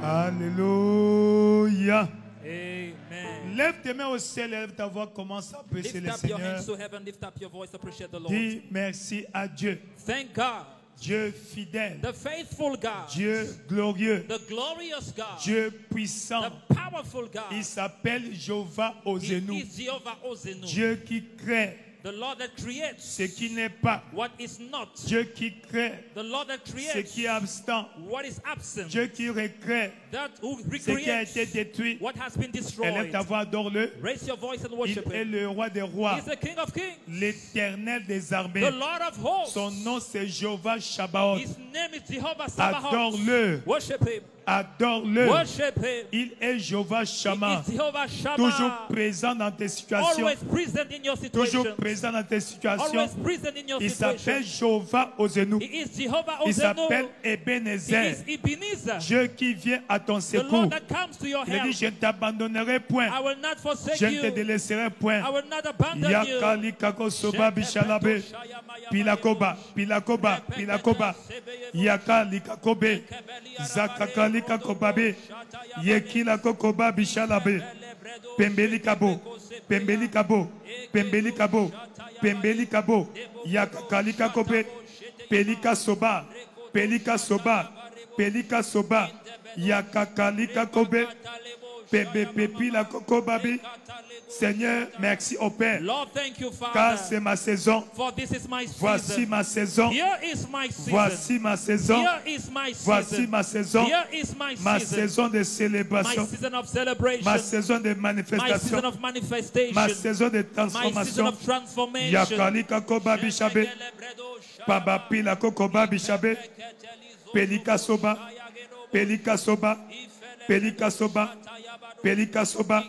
Alléluia. Amen. Lève tes mains au ciel, lève ta voix, commence à apprécier Lift le up your Seigneur. hands to heaven, lift up your voice, appreciate the Lord. Dis merci à Dieu. Thank God, Dieu fidèle, the faithful God, Dieu glorieux, the glorious God, Dieu puissant. the powerful God. Il s'appelle Jéhovah He Ozenu. is Jehovah Ozenu, Dieu qui crée the Lord that creates ce qui n'est pas. what is not, Dieu qui crée the Lord that ce creates qui est absent. what is absent, Dieu qui recrée that who ce qui a été recreates détruit. what has been Élève destroyed. ta voix, adore-le. Raise your voice and Il worship est Him. le roi des rois, He's the King of Kings, l'éternel des the armées. Lord of hosts. Son nom c'est Jéhovah Shabbaoth. His name is Jehovah Sabaoth. Adore-le, Worship Him. adore-le. Worship Him. Il est Jéhovah He Shammah, is Jehovah toujours Shammah. présent dans tes situations, Always present in your toujours situation. présent dans tes situations. Always present in your Il s'appelle situation. Jéhovah Ozenu. He is Jehovah Il Ozenu. s'appelle He Ebenezer, is Ebenezer, Dieu qui vient à ton the secours. Lord that comes to your Il a dit, help. je ne t'abandonnerai point, I will not forsake je ne te you. délaisserai point. I will not abandon you. Yakali kako soba bishalabe, pilakoba, pilakoba, pilakoba. Yakali kakobe, zakakali kakobabe, yekila kokoba bishalabe. Pembeli kabo, pembeli kabo, pembeli kabo, pembeli kabo. Yakakali kakobe, pelika soba, pelika soba, pelika soba. Yakakali kakobe, pebe pepila kokobabi. Seigneur, merci au Père, Lord, thank you, car Father, c'est ma saison. for this is my Voici season. ma saison. Here is my season. Voici ma saison. Here is my Voici season. ma saison. Here is my Ma season. saison de My célébration. season of celebration. Ma saison de My manifestation. season of manifestation. Ma saison de My season transformation. of transformation. Yakali kakoba bishabe. Baba pila kokoba bishabe. Pelika soba. Pelika soba. Pelika soba. Pelika soba.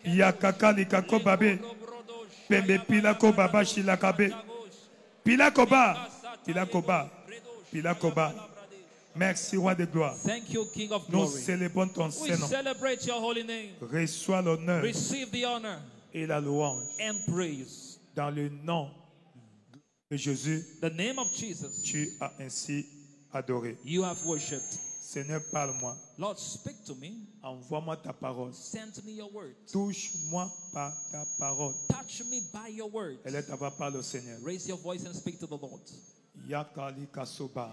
Yakakali kakoba be. Pembe pila koba bashila kabe. Pila koba. Pila koba. Pila koba. Merci, roi de gloire. Thank you, King of Nous glory. célébrons ton We Saint-Nom. celebrate your holy name. Reçois l'honneur Receive the honor et la louange and praise. dans le nom de Jésus. The name of Jesus, Tu as ainsi adoré. you have worshipped. Seigneur, parle-moi. Lord, speak to me. Envoie-moi ta parole. Send me your word. Touche-moi par ta parole. Touch me by your word. Elle ta voix, parle au Seigneur. Raise your voice and speak to the Lord. Yakali kasoba.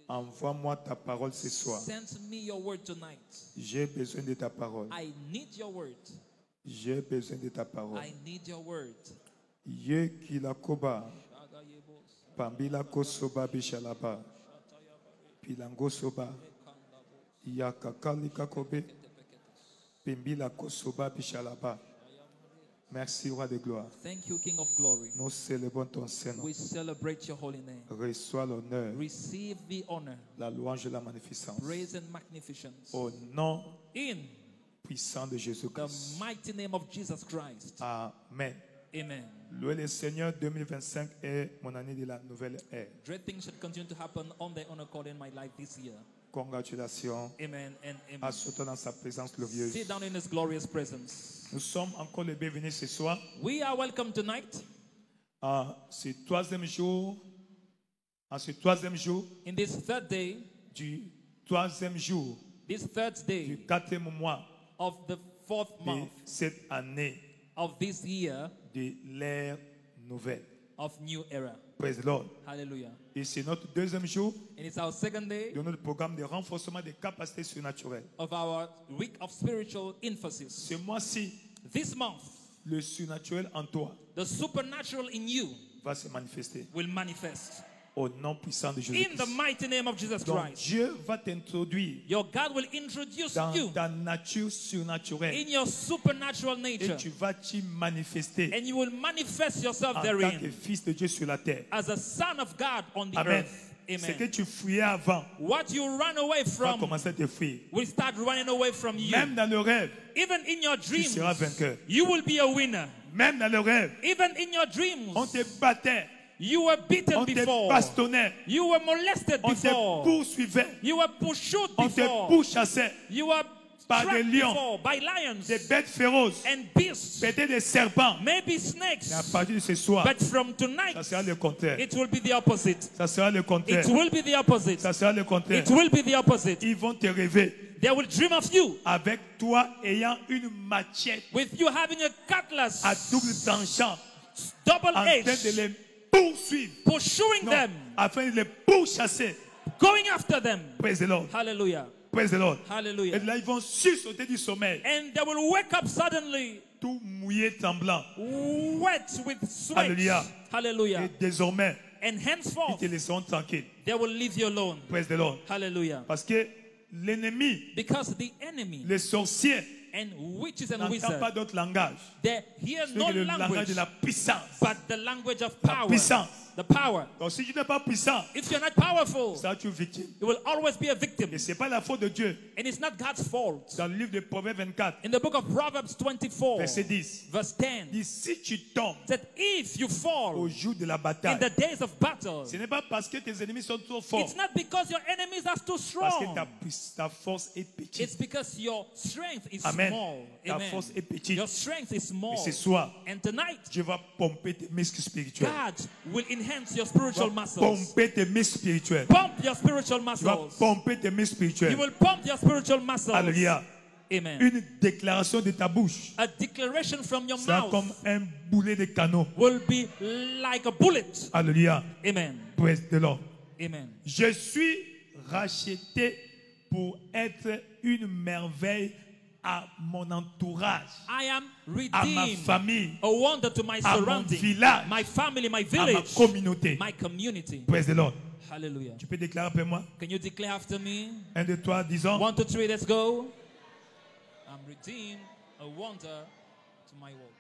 Envoie-moi ta parole ce soir. Send me your word tonight. J'ai besoin de ta parole. I need your word. J'ai besoin de ta parole. I need your word. Ye kilakoba. Pambila kosoba bishalaba. Pilango soba. Yakakali kakobe. Pimbila kosoba bishalaba. Merci, roi de gloire. Thank you, King of glory. Nous célébrons ton Saint-Nom. We celebrate your holy name. Reçois l'honneur, Receive the honor, la louange et la magnificence. praise and magnificence. Au nom In puissant de the Jésus-Christ. mighty name of Jesus Christ. Amen. Amen. Louez le Seigneur, 2025 est mon année de la nouvelle ère. Great things should continue to happen on their own accord in my life this year. Congratulations. Amen and amen. Asseyez-toi dans sa présence glorieuse. Sit down in His glorious presence. Nous sommes encore les bienvenus ce soir. We are welcome tonight En ce troisième jour in this third day, du troisième jour this third du day quatrième mois of the fourth de month cette année of this year de l'ère nouvelle. of new era. Praise the Lord. Hallelujah. Et c'est notre deuxième jour And it's our second day de notre programme de renforcement des capacités surnaturelles. of our week of spiritual emphasis. Ce mois-ci, This month, le surnaturel en toi the supernatural in you va se manifester will manifest au nom puissant de in the Jésus-Christ. mighty name of Jesus Donc Christ. Dieu va t'introduire Your God will introduce dans you ta nature surnaturelle in your supernatural et nature, tu vas t'y manifester and you will manifest yourself en tant que therein fils de Dieu sur la terre. as a son of God on the Amen. earth. Ce que Amen. tu fuyais avant What you run away va from commencer à te fuir. will start running away from you. Même dans le rêve, Even in your tu dreams, seras vainqueur. you will be a winner. Même dans le rêve, Even in your dreams, on te battait, you were beaten on te before. bastonnait, You were molested on te before. poursuivait, You were pursued on te before. pourchassait. You were par des trapped lions, before by lions des bêtes féroces, and beasts, peut-être des serpents. maybe snakes. Mais à partir de ce soir, But from tonight, ça sera le contraire. it will be the opposite. Ça sera le contraire. It will be the opposite. Ça sera le contraire. It will be the opposite. Ils vont te rêver They will dream of you avec toi ayant une machette with you having a cutlass, à double tranchant double en train de edge, les poursuivre. pursuing Non, them, afin de les pourchasser. going after them. Praise the Lord. Hallelujah. Praise the Lord. Hallelujah. Et là, ils vont sursauter du sommeil, And they will wake up suddenly, tout mouillé, tremblant. wet with sweat. Hallelujah. Hallelujah. Et désormais, And ils henceforth, te laisseront tranquille. they will leave you alone. Praise the Lord. Hallelujah. Parce que l'ennemi, Because the enemy les sorciers, and witches and n'entendent pas wizards, d'autre langage. they hear C'est no le langage language de la puissance. but the language of La power. puissance. The power. Donc si tu n'es pas puissant, If you're not powerful, ça tu es victime. you will always be a victim. Et ce n'est pas la faute de Dieu. And it's not God's fault. Dans le livre de Proverbes 24, In the book of Proverbs 24, verset 10, verse 10, dit si tu tombes that if you fall au jour de la in bataille, the days of battle, ce n'est pas parce que tes ennemis sont trop forts, it's not because your enemies are too parce que strong. ta force est petite. It's because your strength is Amen. small. Ta Amen. force est petite. Your strength is small. Et ce soir, And tonight, Dieu va pomper tes muscles spirituels. God will enhance your Tu spiritual vas muscles. pomper tes muscles spirituels. Pump your spiritual Tu vas muscles. pomper tes muscles You spirituels. will pump your spiritual muscles. Alléluia. Amen. Une déclaration de ta bouche A declaration from your sera mouth comme un boulet de canon. will be like a bullet. Alléluia. Amen. Praise the Lord. Amen. Je suis racheté pour être une merveille à mon entourage, I am à ma redeemed. famille, A wonder to my à mon surrounding, village, my family, my à ma village, communauté. my community. Praise the Lord. Hallelujah. Tu peux déclarer après moi? Can you declare after me? 1, 2, 3, disons. 1, 2, 3, let's go. I'm redeemed, a wonder to my world.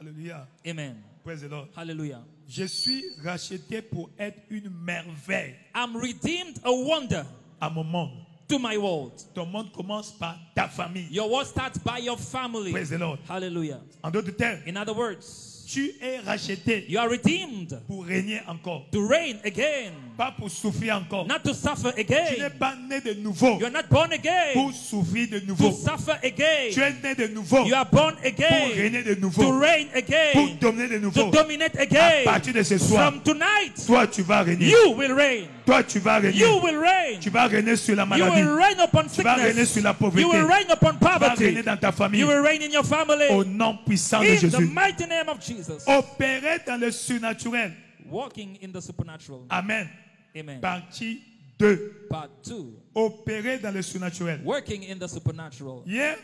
Alléluia. Amen. Praise the Lord. Hallelujah. Je suis racheté pour être une merveille I'm redeemed, a wonder à mon monde. to my world. Ton monde commence par ta famille. Your world starts by your family. Praise the Lord. Hallelujah. En d'autres termes, In other words, tu es racheté you are redeemed pour régner encore, to reign again, pas pour souffrir encore. not to suffer Tu n'es again. pas né de nouveau You're not born again pour souffrir de to nouveau. suffer Tu again. es né de nouveau You are born pour again régner de to nouveau, reign pour again, dominer de nouveau. to dominate À again. partir de ce soir, From tonight, toi tu vas régner. you will reign. Toi tu vas régner. You will reign. Tu vas régner sur la You maladie. will reign upon Tu vas régner sickness. sur la pauvreté. You will reign upon Tu vas poverty. régner dans ta famille. You will reign in your family. Au nom puissant de In the Jésus. mighty name of Jesus. Opérer dans le surnaturel. Walking in the supernatural. Amen. Amen. Partie 2. Part 2. Opérer dans le surnaturel. Working in the supernatural. Hier,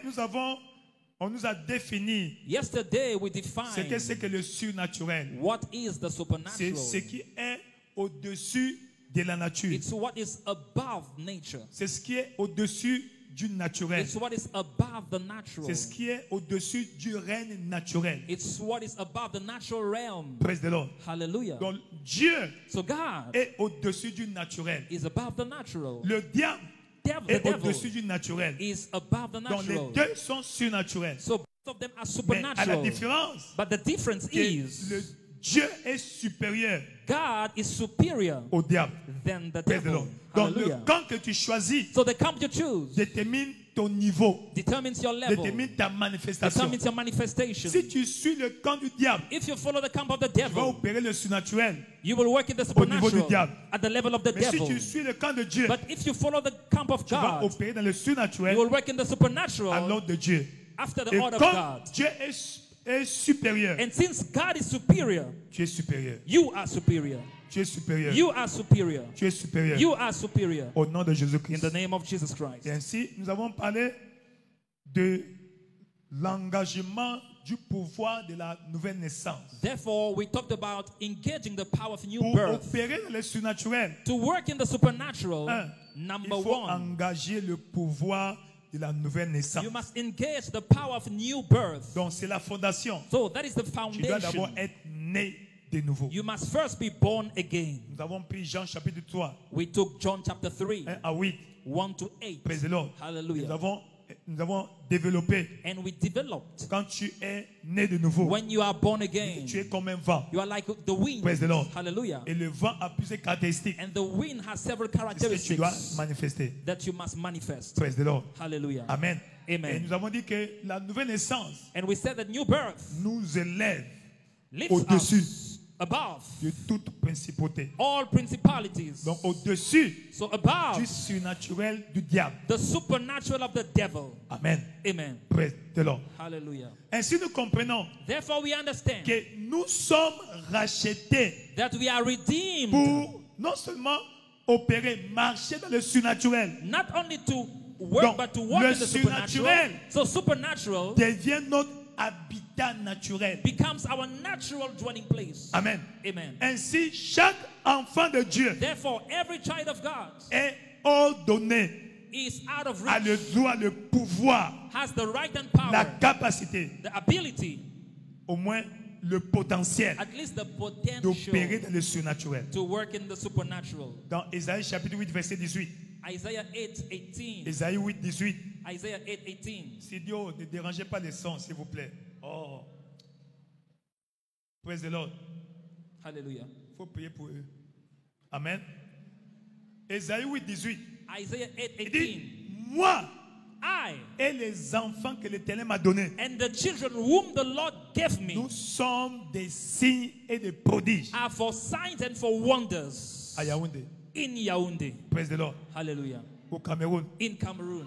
on nous a défini Yesterday we ce que defined c'est que le surnaturel. what is the C'est supernatural. ce qui est au-dessus de la nature. It's what is above nature. C'est ce qui est au-dessus du naturel. It's what is above the natural. C'est ce qui est au-dessus du règne naturel. It's what is above the natural realm. Praise the Lord. Hallelujah. Donc Dieu So God est au-dessus du naturel. is above the natural. Le diable The est devil au-dessus du naturel. is above the Donc les natural. deux sont surnaturels. So both of them are Mais à la supernatural. différence But the difference que is le Dieu est supérieur God is superior au diable. than the Praise the devil. Lord. Donc le Hallelujah. camp que tu choisis So the camp you choose détermine ton niveau, determines your level, détermine ta manifestation. determines your manifestation. Si tu suis le camp du diable, If you follow the camp of the tu vas devil, opérer le surnaturel. you will work in the Au niveau du supernatural diable. at the level of the Mais si devil. tu suis le camp de Dieu, But if you follow the camp of tu vas God, opérer dans le you surnaturel will work in the à supernatural l'ordre de Dieu. after the Et order of comme God. Dieu est supérieur, And since God is superior, tu es supérieur. you are superior. Tu es supérieur. You are superior. Tu es supérieur. You are superior. Au nom de In Jésus-Christ. the name of Jesus Christ. Et ainsi, nous avons parlé de l'engagement du pouvoir de la nouvelle naissance. Therefore, we talked about engaging the power of new Pour birth. opérer dans le surnaturel, To work in the supernatural, il number faut one, engager le pouvoir de la nouvelle naissance. you must engage the power of new birth. Donc c'est la fondation. So that is the Tu dois d'abord foundation. être né de nouveau. You must first be born again. Nous avons pris Jean chapitre 3, We took John chapter 3, 1 à 8. 1 to 8. Praise the Lord. Hallelujah. Nous avons nous avons développé. And we developed. Quand tu es né de nouveau, When you are born again, tu es comme un vent. you are like the wind. Praise the Lord. Hallelujah. Et le vent a plusieurs caractéristiques And the wind has several que tu characteristics dois manifester. that you must manifest. Praise the Lord. Hallelujah. Amen. Amen. Et nous avons dit que la nouvelle naissance And we said that new birth nous élève lifts au-dessus us above de toute principauté. all principalities. Donc au-dessus So above du surnaturel du diable. the supernatural of the devil. Amen. Amen. Praise the Lord. Hallelujah. Ainsi nous comprenons Therefore we understand que nous sommes rachetés that we are redeemed pour non seulement opérer, marcher dans le surnaturel, not only to work Donc, but to walk le in the supernatural. surnaturel So supernatural devient notre habitat naturel. becomes our natural dwelling place. Amen. Amen. Ainsi, chaque enfant de Dieu Therefore every child of God est ordonné, is out of a le reach, droit, le pouvoir, has the right and la power, capacité, the ability, au moins le potentiel at least the d'opérer potential dans le surnaturel. to work in the supernatural. Dans Ésaïe chapitre 8, verset 18. Isaiah 8:18. Ésaïe 8, 18. Isaiah 8:18. C'est dit, oh, ne dérangez pas les sons, s'il vous plaît. Oh. Praise the Lord. Hallelujah. Il faut prier pour eux. Amen. Ésaïe 8, 18. Isaiah Il 8:18. dit, moi I et les enfants que l'Éternel m'a donnés, and the children whom the Lord gave me nous sommes des signes et des prodiges. are for signs and for wonders À Yaoundé. in Yaoundé. Praise the Lord. Hallelujah. Au Cameroun, In Cameroon,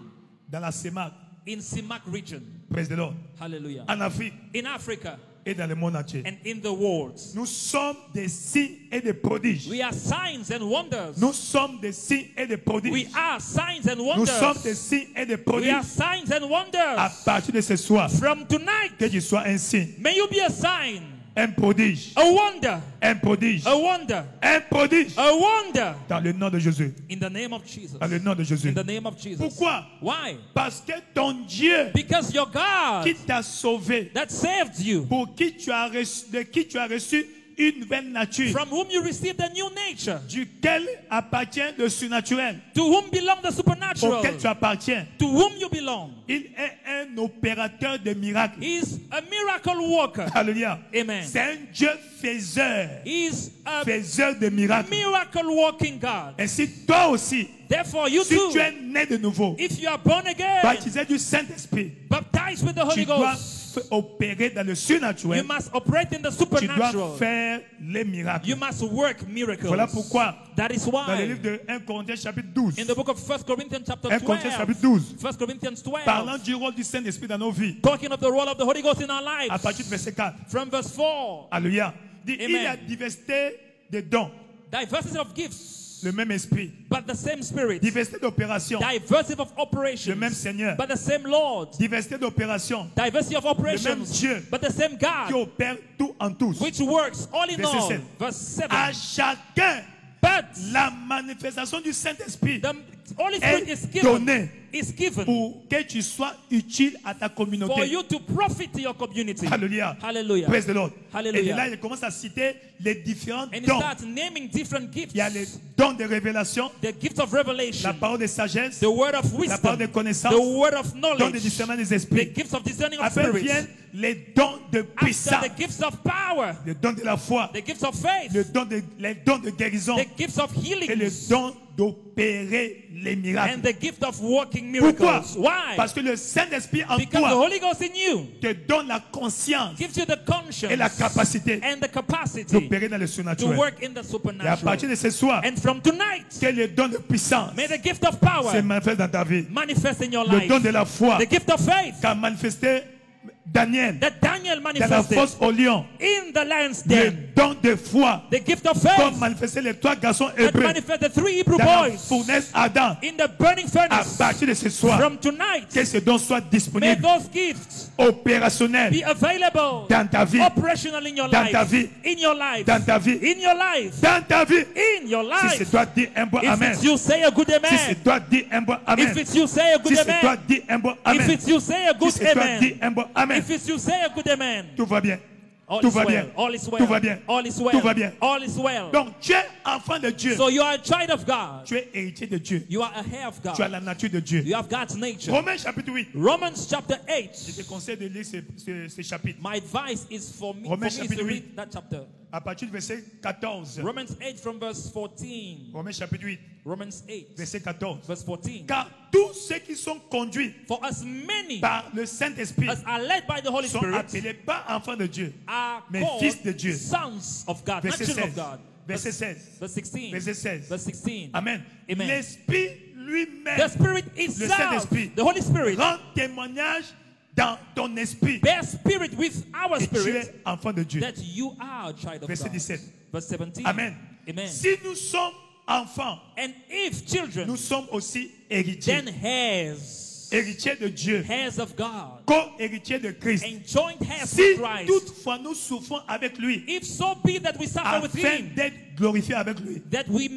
dans la CEMAC. in Simak region. Praise the Lord. Hallelujah. En Afrique In Africa et dans le monde entier. and in the world. Nous sommes des signes et des prodiges. We are signs and wonders. Nous sommes des signes et des We prodiges. are signs and Nous sommes des wonders. signes et des We are prodiges. signs and À wonders. partir de ce soir, From tonight, que tu sois un signe, may you be a sign, un prodige, a wonder, un prodige, a wonder, un prodige. a wonder. Dans le nom de Jésus. In the name of Jesus. Dans le nom de Jésus. In the name of Jesus. Pourquoi? Why? Parce que ton Dieu Because your God qui t'a sauvé, that saved you, pour qui tu as reçu, de qui tu as reçu une nouvelle nature, from whom you received a new nature, duquel appartient le surnaturel, to whom belong the supernatural, auquel tu appartiens. to whom you belong. Il est un opérateur de miracles. He is a miracle worker. Alléluia. Amen. C'est un Dieu faiseur. He is a Faiseur de miracles. miracle working God. Ainsi, toi aussi, Therefore, you si too, tu es né de nouveau, if you are born again, baptisé du Saint-Esprit, baptized with the tu Holy dois Ghost, opérer dans le you surnaturel. must operate in the Tu dois supernatural. faire les miracles. You must work miracles. Voilà pourquoi, That is dans le why, livre de 1 Corinthiens chapitre 12, in the book of 1 Corinthians chapter 1 Corinthiens 12, chapitre 12, 1 Corinthians 12, parlant du rôle du Saint-Esprit dans nos vies, talking of the role of the Holy Ghost in our à lives, partir du verset 4. from verse 4, Alléluia. Dit, il y a Amen. diversité de dons, diversity of gifts, le même esprit. but the same Spirit, Diversité d'opérations, diversity of le operations, même Seigneur. but the same Lord, Diversité d'opérations, diversity of operations, Dieu but the same qui God, opère tout en tous. which works all in Verset all. 7. Verse 7. À chacun, But la manifestation du Saint-Esprit the Holy Spirit is est given, donnée is given pour que tu sois utile à ta for communauté. you to profit to your community. Alléluia. Hallelujah. Praise the Lord. Hallelujah. Et là, il commence à citer les différents And he dons. starts naming different gifts. Il y a les dons de révélation, The gift of revelation, la parole de sagesse, the word of la parole wisdom, de connaissance, the word of dons de knowledge, discernement des the esprits. gifts of discerning of Après spirits. viennent les dons de puissance, After the gifts of power, les dons de la foi, the gifts of faith, les dons de guérison the gifts of et healing, les dons d'opérer les and miracles. the gift of working Pourquoi? miracles. Why? Parce que le Saint-Esprit en Because the toi Holy Ghost in you te donne la conscience gives you the conscience et la capacité and the capacity d'opérer dans le to surnaturel. work in the Et à supernatural. partir de ce soir, And from tonight, que les dons de puissance may the gift of power se manifestent dans ta vie. manifest in your Le don life. de la foi The gift of faith qu'a manifesté Daniel that Daniel dans la manifested fosse au lion. in the lion's Le den. don de foi The gift of comme faith manifesté les trois garçons that hébreux manifest the three Hebrew dans la boys fournaise ardente. in the burning À furnace. partir de ce soir, From tonight, que ce don soit may disponible, those gifts opérationnel be available dans ta vie, operational in your dans ta life. vie, In your life. dans ta vie, In your life. dans ta vie. In your Si c'est life. toi, dis un bon If amen. it's you, say a good Si amen. c'est toi, dis un bon amen. If it's you, say a Si good c'est toi, amen. dis un bon If amen. it's you, say a Si good c'est toi, dis amen. un bon amen. If it's you, say a good amen. Tout va bien. All Tout is va well. bien. All is well. Tout va bien. All is well. Tout va bien. All is well. Donc, tu es enfant de Dieu. So you are a child of God. Tu es héritier de Dieu. You are a heir of Tu as God. la nature de Dieu. You have God's nature. Romains chapitre 8. Romans chapter Je 8. te conseille de lire ce chapitre. My advice is for me, Romains to chapitre 8. read that chapter. À partir du verset 14. Romans 8 from verse 14. Romains chapitre 8, Romans 8 verset 14. verse 14. Car tous ceux qui sont conduits For as many par le Saint-Esprit as are led by the Holy sont Spirit appelés pas enfants de Dieu, are mais called fils de Dieu. sons of God, not Verset children 16. of God. Verset 16. Verse 16. Verset 16. Verse 16. Amen. Amen. L'Esprit lui-même The Spirit le itself, Saint-Esprit, the Holy Spirit, rend témoignage dans ton esprit bear spirit with our que tu spirit es enfant de Dieu. that you are a child of Verset God. 17. Verse 17. Amen. Amen. Si nous sommes enfants, And if children, nous sommes aussi héritiers. then heirs, Héritiers de Dieu. heirs of God, Co-héritiers de Christ. and joint heirs Si with Christ. toutefois nous souffrons avec lui, If so be that we suffer with afin him, d'être glorifiés avec lui. that we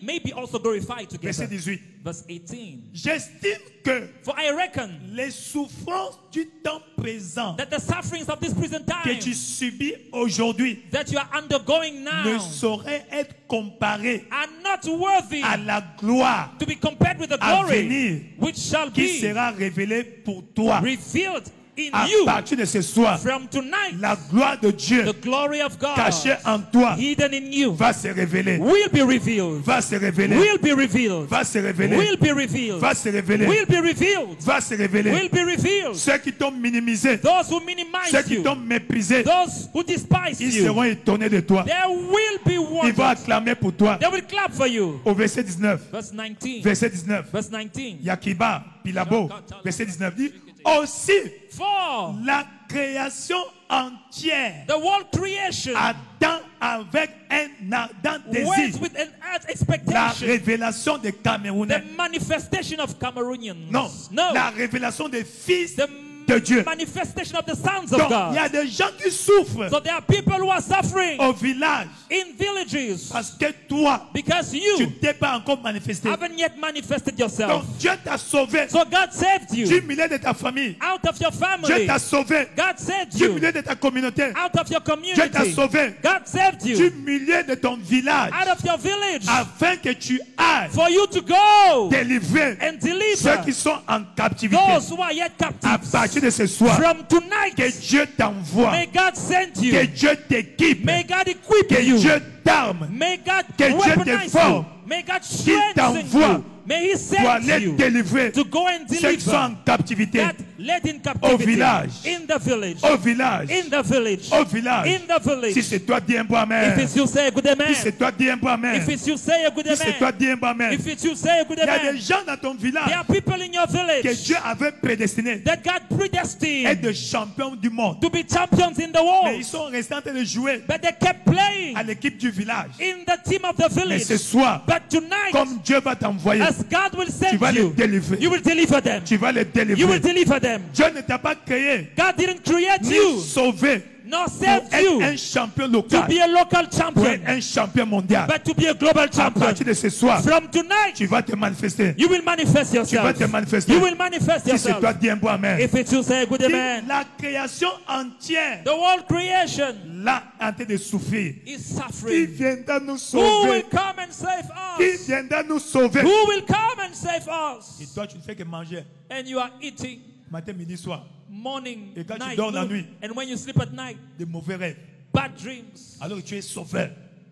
may be also glorified Verset together. 18. Verse 18. J'estime que For I reckon les souffrances du temps présent that the sufferings of this present que time tu subis aujourd'hui that you are undergoing ne now sauraient être comparées are not worthy à la gloire to be compared with the à glory venir which shall qui be sera révélée pour toi. revealed in À you partir de ce soir, from tonight. la gloire de Dieu The glory of God cachée en toi hidden in you va se révéler. will be revealed. Va se révéler. Will be revealed. Va se révéler. Will be revealed. Va se révéler. Will be revealed. Va se révéler. Will be revealed. Ceux qui t'ont minimisé, Those who ceux minimize qui you, t'ont méprisé, those who despise ils you, seront étonnés de toi. there will be Ils vont wonders. acclamer pour toi. They will clap for you. Au verset 19. Verse 19. Verset 19. Verse 19. Yakiba, Pilabo. Verset 19 dit, aussi For la création entière the world creation attend avec un ardent waits désir with an earth la expectation révélation des the Camerounais. manifestation of Cameroonians. Non, No. la révélation des fils The de Dieu. manifestation of the sons of Donc, il y a God. des gens qui souffrent So there are people who are suffering au village in villages parce que toi, because tu you ne t'es pas encore manifesté. haven't yet manifested Donc, yourself. Dieu t'a sauvé So God saved du you milieu de ta famille. out of your Dieu family. t'a sauvé God saved du you milieu de ta communauté. out of your Dieu t'a community. sauvé God saved du you milieu de ton village out of your village afin que tu ailles for you to go délivrer and ceux deliver qui sont en captivité. those who are yet À captives. partir de ce soir, From tonight, que Dieu t'envoie, may God send que you. Dieu t'équipe, May God equip que you. Dieu t'arme May God que Dieu weaponize te forme. you. May God Qu'il strengthen t'envoie you. May He pour send aller you délivrer to go and ceux qui sont en deliver captivité. that led in captivity village. in the village. Au village, In the village. au village. In the Si village. c'est toi, dis un bon If amen. it's you, say a good Si amen. c'est toi, dis un bon amen. If it's you, say a good Si c'est toi, amen. dis un bon amen. If it's you, say a good Il y a des amen. gens dans ton There village are people in your que village Dieu avait prédestinés that God être predestined des champions du monde. to be champions in the Mais ils world, sont restés en train de jouer but they kept playing à l'équipe du village. in the team of the Mais ce village. soir, But tonight, comme Dieu va t'envoyer, as God will tu send vas les you, délivrer. you will deliver them. Tu vas les You will délivrer. deliver them. Dieu ne t'a pas créé God didn't create ni you sauvé nor pour saved être you un champion to local, be a local pour champion, être un champion mondial. but to be a global À partir champion. de ce soir, From tonight, tu vas te manifester. you will manifest Tu vas yourself. te manifester. You will manifest Si c'est toi, yourself. dis un bon amen. If it's you, say a good Dis, amen. la création entière, The world creation là, en train de souffrir. is Qui suffering. viendra nous Who will sauver? come and save Qui us? viendra nous sauver? Who will come and save Et us? toi, tu ne fais que manger. And you are eating Matin, midi, soir. morning, Et quand tu night, dors la noon, nuit. and when you sleep at night, De mauvais rêves. bad dreams. Alors que tu es sauveur.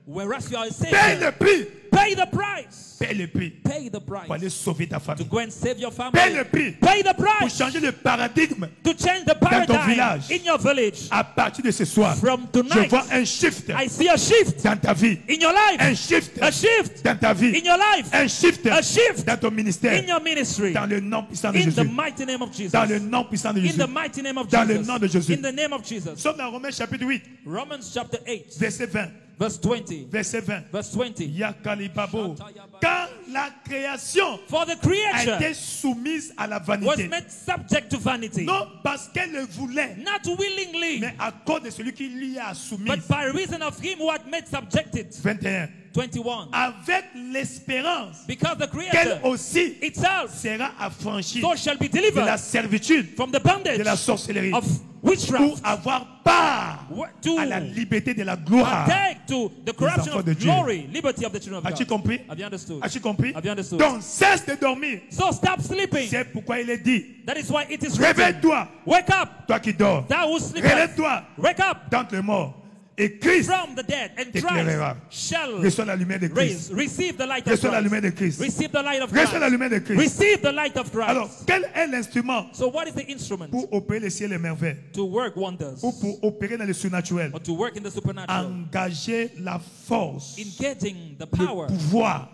Whereas you are a Paye savior, le prix. pay the price. Paye le prix. Pay the Pour price aller sauver ta to famille. go and save your Paye family. le prix. Pay the Pour price changer le paradigme. to change the ton paradigm village. in your village. À partir de ce soir, From je tonight, vois un shift I see a shift dans ta vie. in your life. Un shift A shift dans ta vie. in your life. Un shift A shift dans ton ministère. in your ministry. Dans le nom puissant de In the Jésus. mighty name of Jesus. Dans le nom puissant de In Jésus. the mighty name of Dans le Jesus. nom de Jésus. In the name of Nous Jesus. sommes dans Romains chapitre 8, Romans chapter 8, verset 20. verse 20. Verset 20. Verse 20. Yakalibabo. Quand la création For the a creature été soumise à la was vanité. made subject to vanity, Non parce qu'elle le voulait, not willingly, mais à cause de celui qui l'y a soumise. but by reason of him who had made subjected. 21. 21. Avec l'espérance Because the qu'elle creator aussi itself sera affranchie so shall be de la delivered servitude from the de la bondage sorcellerie. of witchcraft, avoir part to à la liberté de la gloire. partake to the corruption enfants of de Dieu. glory, liberty of the children of As-tu God. compris? Have you understood? As-tu compris? Have you understood? Donc cesse de dormir. So stop sleeping. C'est pourquoi il est dit, That is why it is written. réveille-toi, Wake up, toi qui dors. thou who sleepest. Relève-toi Wake up d'entre les morts. Et Christ from the dead, and t'éclairera. Christ shall Reçois la lumière de Christ. receive the light of Reçois la lumière Christ. de Christ. Receive the light of Reçois la Christ. lumière de Christ. Receive the light of Christ. Alors, quel est l'instrument So what is the instrument pour opérer les ciels et merveilles? to work wonders, Ou pour opérer dans le surnaturel? or to work in the supernatural? Engager la force, Engaging the le power pouvoir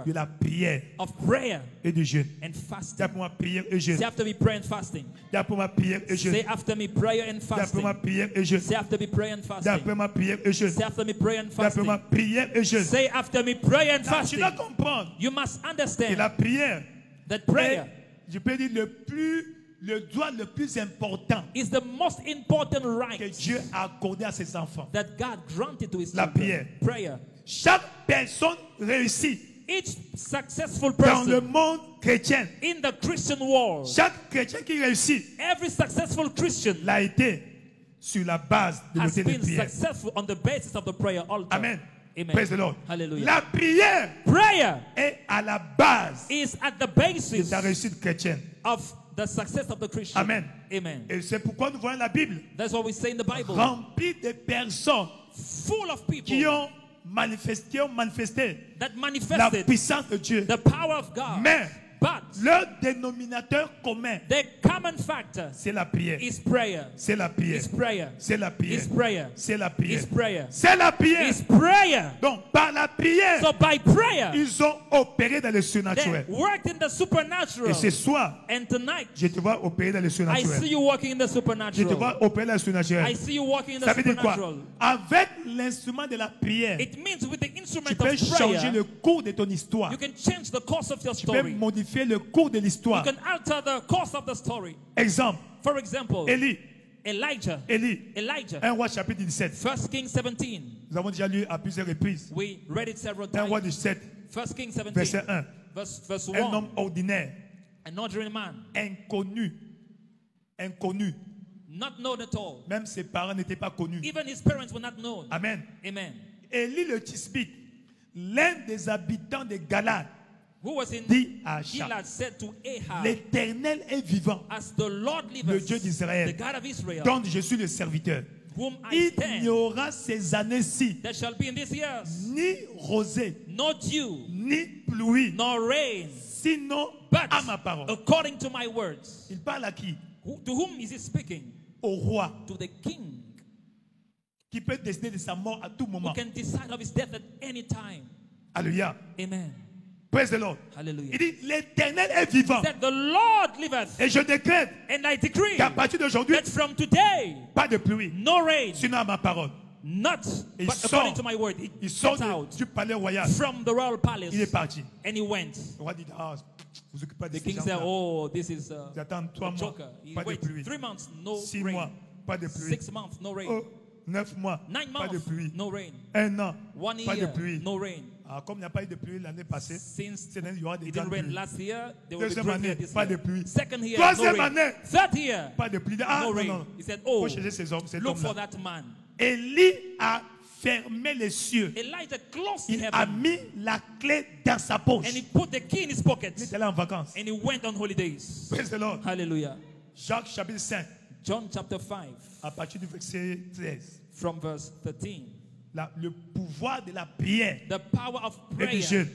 de la prière of prayer et du jeûne. and Dis fasting. pour moi prière et jeûne. Say after me prayer and fasting. Dis pour moi prière et jeûne. Say after me prayer and Dis pour fasting. moi prière et jeûne. Say after me prayer and Dis fasting. pour moi prière et jeûne. Say after me prayer and Dis pour moi fasting. prière et jeûne. Say after me prayer and Tu fasting. dois comprendre You must que understand la prière that prayer est, je peux dire, le droit le plus important is the most important que right Dieu a accordé à ses enfants. that God granted to his La children. prière. Prayer. Chaque personne réussit Each successful dans le person monde chrétien. in the Christian world, Chaque chrétien qui réussit every successful Christian l'a été sur la base de has l'autel de been prière. successful on the basis of the prayer altar. Amen. Amen. Praise the Lord. Hallelujah. La prière Prayer est à la base is at the de basis ta réussite chrétienne. of the success of the Christian. Amen. Amen. Et c'est pourquoi nous voyons la Bible That's what we say in the Bible. remplie de personnes Full of people qui ont manifesté that la manifested puissance de Dieu. the power of God. Mais But leur dénominateur commun, the common factor c'est la prière. is prayer. C'est la prière. Is prayer. C'est la prière. Is prayer. C'est la prière. Is prayer. C'est la prière. Is prayer. Donc, par la prière, So by prayer, ils ont opéré dans le they surnaturel. worked in the supernatural. Et ce soir, And tonight, je te vois opérer dans le I see surnaturel. you walking in the Je te supernatural. vois opérer dans le surnaturel. I see you walking in the Ça veut dire quoi? supernatural. Avec l'instrument de la prière, It means with the tu instrument peux of changer prayer, le cours de ton histoire. you can change the course of your Tu peux story. modifier le cours de You l'histoire. can alter the course of the story. Exemple, For example, Élie. Elijah. 1 roi chapitre 17. 1 Kings 17. Nous avons déjà lu à plusieurs reprises. We read it several 1 roi times. 17, 1 Kings 17. verset 1. Verse Un 1. homme ordinaire, An ordinary man, inconnu. not known at all. Même ses parents n'étaient pas connus. Even his parents were not known. Amen. Amen. Élie le Tisbite, l'un des habitants de Galade, Who was in dit à Achab, Gilad said to Ahab, l'Éternel est vivant, as the Lord le liveth, Dieu d'Israël, the God of Israel, dont je suis le serviteur. whom I Il stand, n'y aura ces années-ci there shall be in these years ni rosée, no dew, ni pluie, nor rain, sinon but à ma parole. according to my words. Il parle à qui? To whom is he speaking? Au roi, To the king, qui peut décider de sa mort à tout who moment. can decide of his death at any time. Alléluia. Amen. Praise the Lord. Hallelujah. Il dit, l'Éternel est vivant. That the Lord liveth, Et je décrète and I decree qu'à partir d'aujourd'hui, that from today, pas de pluie, no rain, sinon à ma parole. not Il but sort. according to my word. Il It sort gets out du palais royal. from the royal palace, Il est parti. and he went. Le roi dit, ah, vous occupez pas de The ces king said, gens-là. "Oh, this is J'attends 3 a mois, joker." He pas de wait pluie. 3 months, no 6 rain. mois, pas de pluie. 6 months, no rain. Oh, 9 mois, 9 pas de months, pluie. no rain. 1 an, 1 pas de year, pluie. no rain. Ah, comme il n'y a pas eu de pluie l'année passée, Since cette année, il y aura des it grandes didn't rain pluies. last year, there will be Deuxième great année, year this pas year. de pluie. Second year, Troisième no rain. année, Third year, pas de pluie. Ah, no non, rain. non. He said, Faut "Oh, chercher cet look for homme-là. that man." Élie a fermé les cieux. Elijah closed Il a heaven, mis la clé dans sa poche. and he put the key in his pocket, Il est allé en vacances. and he went on holidays. Praise the Lord. Hallelujah. Jacques chapitre 5, John chapter 5, à partir du verset 13. from verse 13. Le pouvoir de la prière The power of et du prayer jeûne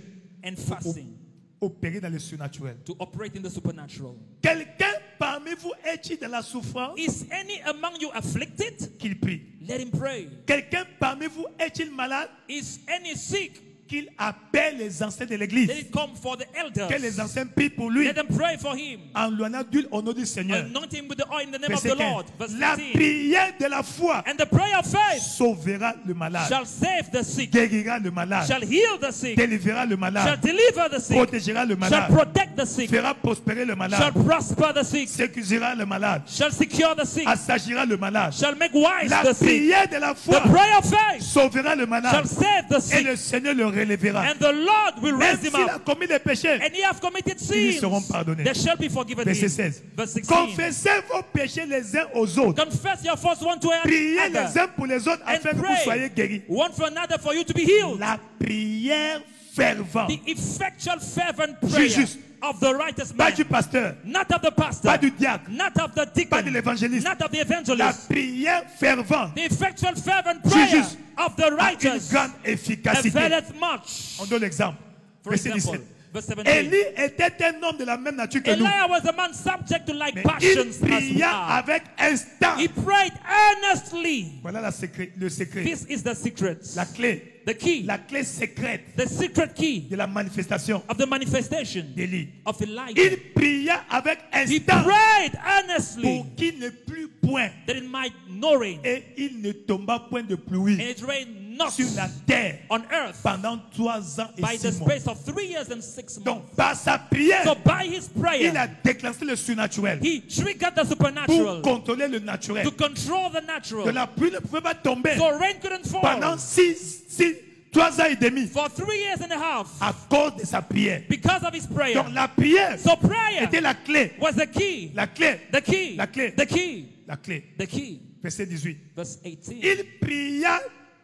and fasting opérer dans le surnaturel. to operate in the supernatural. Quelqu'un parmi vous est-il dans la souffrance? Is any among you afflicted? Qu'il prie. Let him pray. Quelqu'un parmi vous est-il malade? Is any sick? Qu'il appelle les anciens de l'église. Let it come for the elders. Que les anciens prient pour lui. Let them pray for him. En lui en d'huile au nom du Seigneur. Anoint him with the oil in the name of Verset the 15. Lord. Verse La 15. prière de la foi And the prayer of faith sauvera le malade. shall save the sick, Guérira le malade. shall heal the sick, Délivrera le shall malade. deliver the sick, Protégera le shall malade. protect the sick, Fera prospérer le shall malade. prosper the sick, Sécurisera le malade. shall secure the sick, Assagira le malade. shall make wise La the sick. prière de la The foi prayer of faith sauvera le shall malade. save the Et sick, le Seigneur le relèvera. And the Lord will Même raise him s'il a up. commis des péchés, And he have committed ils lui sins. seront pardonnés. They shall be forgiven Verset him. 16. Verse 16. Confessez vos péchés les uns aux autres. Confess your faults one to Priez les another. uns pour les autres And afin que vous pray soyez guéris. one for another for you to be healed. La prière fervente. The effectual fervent Du prayer juste. of the righteous Pas man. du pasteur, Not of the pastor. pas du diacre, Not of the pas de deacon. l'évangéliste. Not of the La evangelist. prière fervente The effectual fervent Du prayer juste of the a une righteous grande efficacité. availeth much. On donne l'exemple. For Verset example, 17. verse 17. Élie était un homme de la même nature que nous. Elijah was a man subject to like Mais passions il as we pria are. avec instant. He prayed earnestly. Voilà le secret. This is the secret. La clé. The key. La clé secrète The secret key de la manifestation of the manifestation d'Élie. of Elijah. Il pria avec He instant prayed earnestly pour qu'il ne plût point that it might no rain. et il ne tomba point de And pluie it rained not sur la terre on earth pendant 3 ans et by the 6 mois. space of 3 years and 6 months. Donc par sa prière, So by his il prayer, a déclenché le surnaturel he triggered the pour supernatural contrôler le naturel. to control the Que natural. la pluie ne pouvait pas tomber So rain couldn't fall pendant 3 ans et demi for 3 years and a half à cause de sa prière. because of his prayer. Donc la prière So prayer était la clé. was the key. La clé. The key. La clé. The key. La clé. The key. Verset 18. Verse 18. Il pria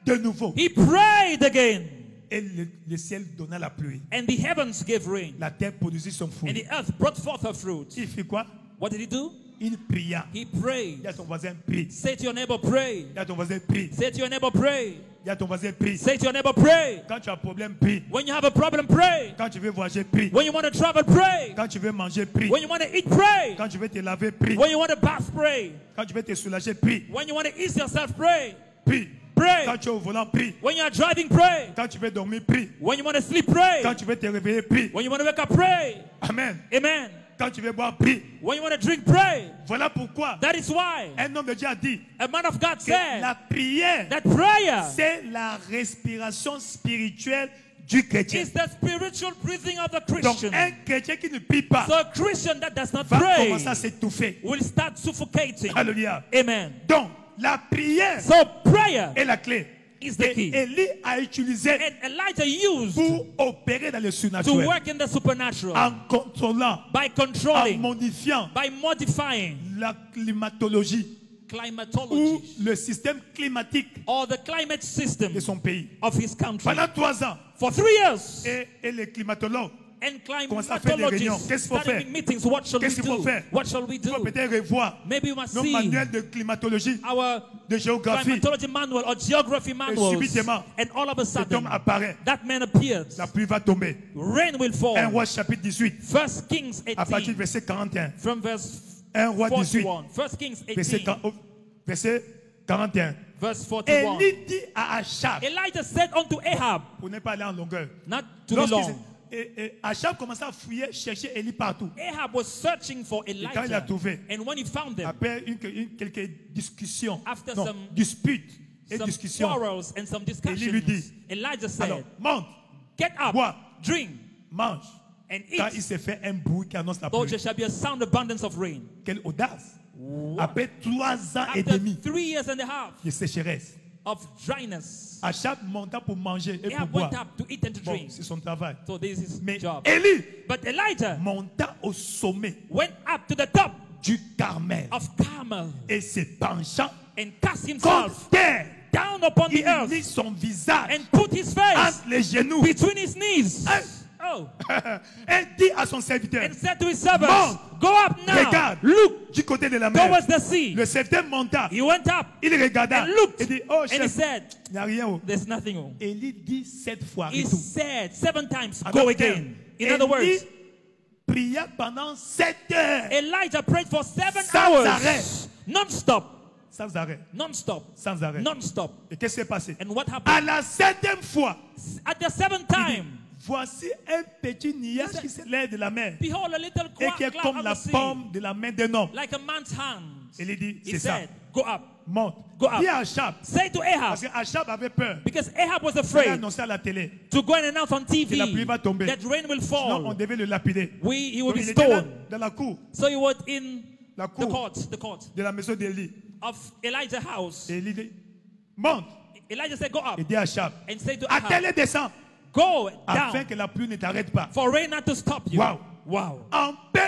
de nouveau He prayed again, et le ciel donna la pluie. and the heavens gave rain, La terre produisit son and fruit. the earth brought forth her fruit. Il fit quoi? What did he do? Il pria. He prayed. Dis à ton voisin, prie. Say to your neighbor, pray. Dis à ton voisin, prie. Say to your neighbor, pray. Dis à ton voisin, prie. Say to your neighbor, pray. Quand tu as un problème, prie. When you have a problem, pray. Quand tu veux voyager, prie. When you want to travel, pray. Quand tu veux manger, prie. When you want to eat, pray. Quand tu veux te laver, prie. When you want to bath, pray. Quand tu veux te soulager, prie. When you want to ease yourself, pray. Prie. Pray. Quand tu es au volant, prie. When you are driving, pray. Quand tu veux dormir, prie. When you want to sleep, pray. Quand tu veux te réveiller, prie. When you want to wake up, pray. Amen. Amen. Quand tu veux boire, prie. When you want to drink, pray. Voilà pourquoi That is why un homme de Dieu a dit a man of God que said la prière, that prayer c'est la respiration spirituelle du chrétien. is the spiritual breathing of the Donc Christian. un chrétien qui ne prie pas So a Christian that does not va pray commencer à s'étouffer. will start suffocating. Alléluia. Amen. Donc la prière So prayer est la clé. is the Et key. Élie a utilisé And Elijah used pour opérer dans le to surnaturel work in the supernatural en contrôlant, by en controlling, modifiant by modifying la climatologie ou climatology le système climatique or the climate system de son pays. of his country. Pendant 3 ans, For 3 years, et les climatologues and commencent à faire des réunions. climatologists Qu'est-ce qu'il faut started faire? having meetings. What shall we Qu'est-ce qu'il faut do? faire? What shall we il faut do? peut-être revoir Maybe we must nos see manuels de climatologie, our de géographie. climatology manual or geography manuals. subitement, And all of a Cet sudden, homme apparaît. that man appears. La pluie va tomber. Rain will 1 fall. Roi chapitre 18, First Kings à partir 18 du verset 41. from verse 1 Roi 18, 41. First Kings verset 18 verset 41. verse 41. Élie dit à Achab, Elijah said unto Ahab, pour ne pas aller en longueur, not to be long. et Achab commençait à fouiller, chercher Élie partout. Ahab was searching for quand il a Elijah. trouvé, And when he found them, après quelques discussions, After non, some- disputes et some discussions, quarrels and some lui discussions, dit, Elijah alors said, monte, get up, bois, drink, mange. and Quand il eat. s'est fait un bruit qui annonce la Though pluie. there shall be a sound abundance of rain. Quelle audace! Après 3 ans et After demi 3 years and a half de sécheresse, of dryness, Achab monta pour manger et pour Ahab boire. went up to eat and to Bon, drink. c'est son travail. So this is his Mais job. Élie But Elijah monta au sommet went up to the top du Carmel of Carmel et se penchant and cast contre himself terre. down upon the Il mit earth son visage and put his face entre les genoux between his knees. Hein? Oh, et dit à son serviteur, and said to his servants, Monte. go up now, regarde, look du côté de la mer. towards the sea. Le serviteur monta, He went up il regarda and looked, et dit, oh and he chef, said, il n'y a rien. Oh. there's nothing. Oh. Élie dit 7 fois, He retourne. said 7 times, En go d'autres again. termes, In other words, Élie pria pendant 7 heures, Elijah prayed for 7 Sans hours, arrêt. non-stop, sans arrêt, non-stop, sans arrêt. non-stop. Et qu'est-ce qui s'est passé? And what À happened? la 7e fois, At the 7th time, voici un petit nuage qui s'élève de la mer behold, a little et qui est cloud comme of la the sea, paume de la main d'un homme. like a man's hand. Élie dit, He c'est ça, said, go up. monte. Go up. Dis à Achab, Say to Ahab, parce que Achab avait peur. because Ahab was Il a afraid annoncé à la télé, to go and announce on TV la pluie va tomber. that rain will sinon on fall. devait le lapider. He will Donc, be il était là, stoned. dans la cour, So he was in la the cour court de la maison d'Élie. of Elijah's house. Et Élie dit, monte. Elijah said, go up Et dit à Achab, and say to attelle Ahab, et descend. Go afin down que la pluie ne t'arrête pas. for rain not to stop you. Wow. Wow. En peu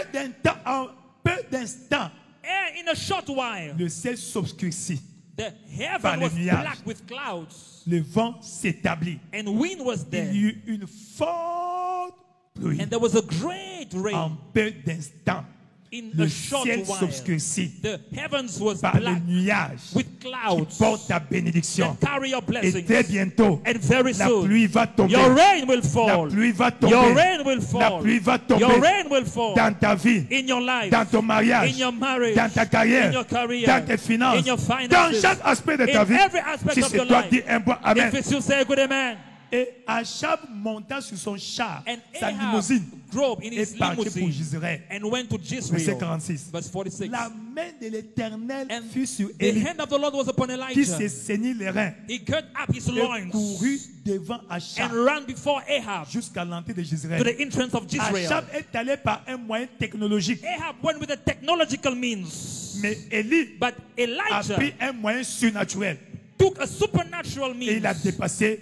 d'instants, And in a short while, le ciel s'obscurcit. the Par heaven les was nuages. black with clouds, Le vent s'établit. and wind was Il there, y eut une forte pluie. and there was a great En rain. peu d'instants, In le a short ciel while, s'obscurcit the heavens was par les black nuages with qui clouds portent ta bénédiction. that carry your Et blessings. très bientôt, And very la soon, pluie va tomber. your rain will La fall. pluie va Your tomber. rain will La fall. pluie va Your tomber rain will fall dans ta vie, in your life, dans ton mariage, in your marriage, dans ta carrière, in your career, dans tes finances, in your dans finances, chaque aspect de ta in vie. every aspect Si of c'est your toi, life. dis un bon amen. If it's you, say a good amen. Et Achab monta sur son char, And sa Ahab limousine, drove in et his partit pour limousine Jezreel. and went to Verset Jezreel. 46. Verse 46. La main de l'Éternel And fut sur the Élie, hand of the Lord was upon qui Elijah. s'est saigné les reins He girt up his et loins courut devant and Achab ran before Ahab jusqu'à l'entrée de to Jezreel. the entrance of Jezreel. Achab est allé par un moyen technologique, Ahab went with the technological means, mais Élie but a Elijah pris un moyen surnaturel took a supernatural et il a means dépassé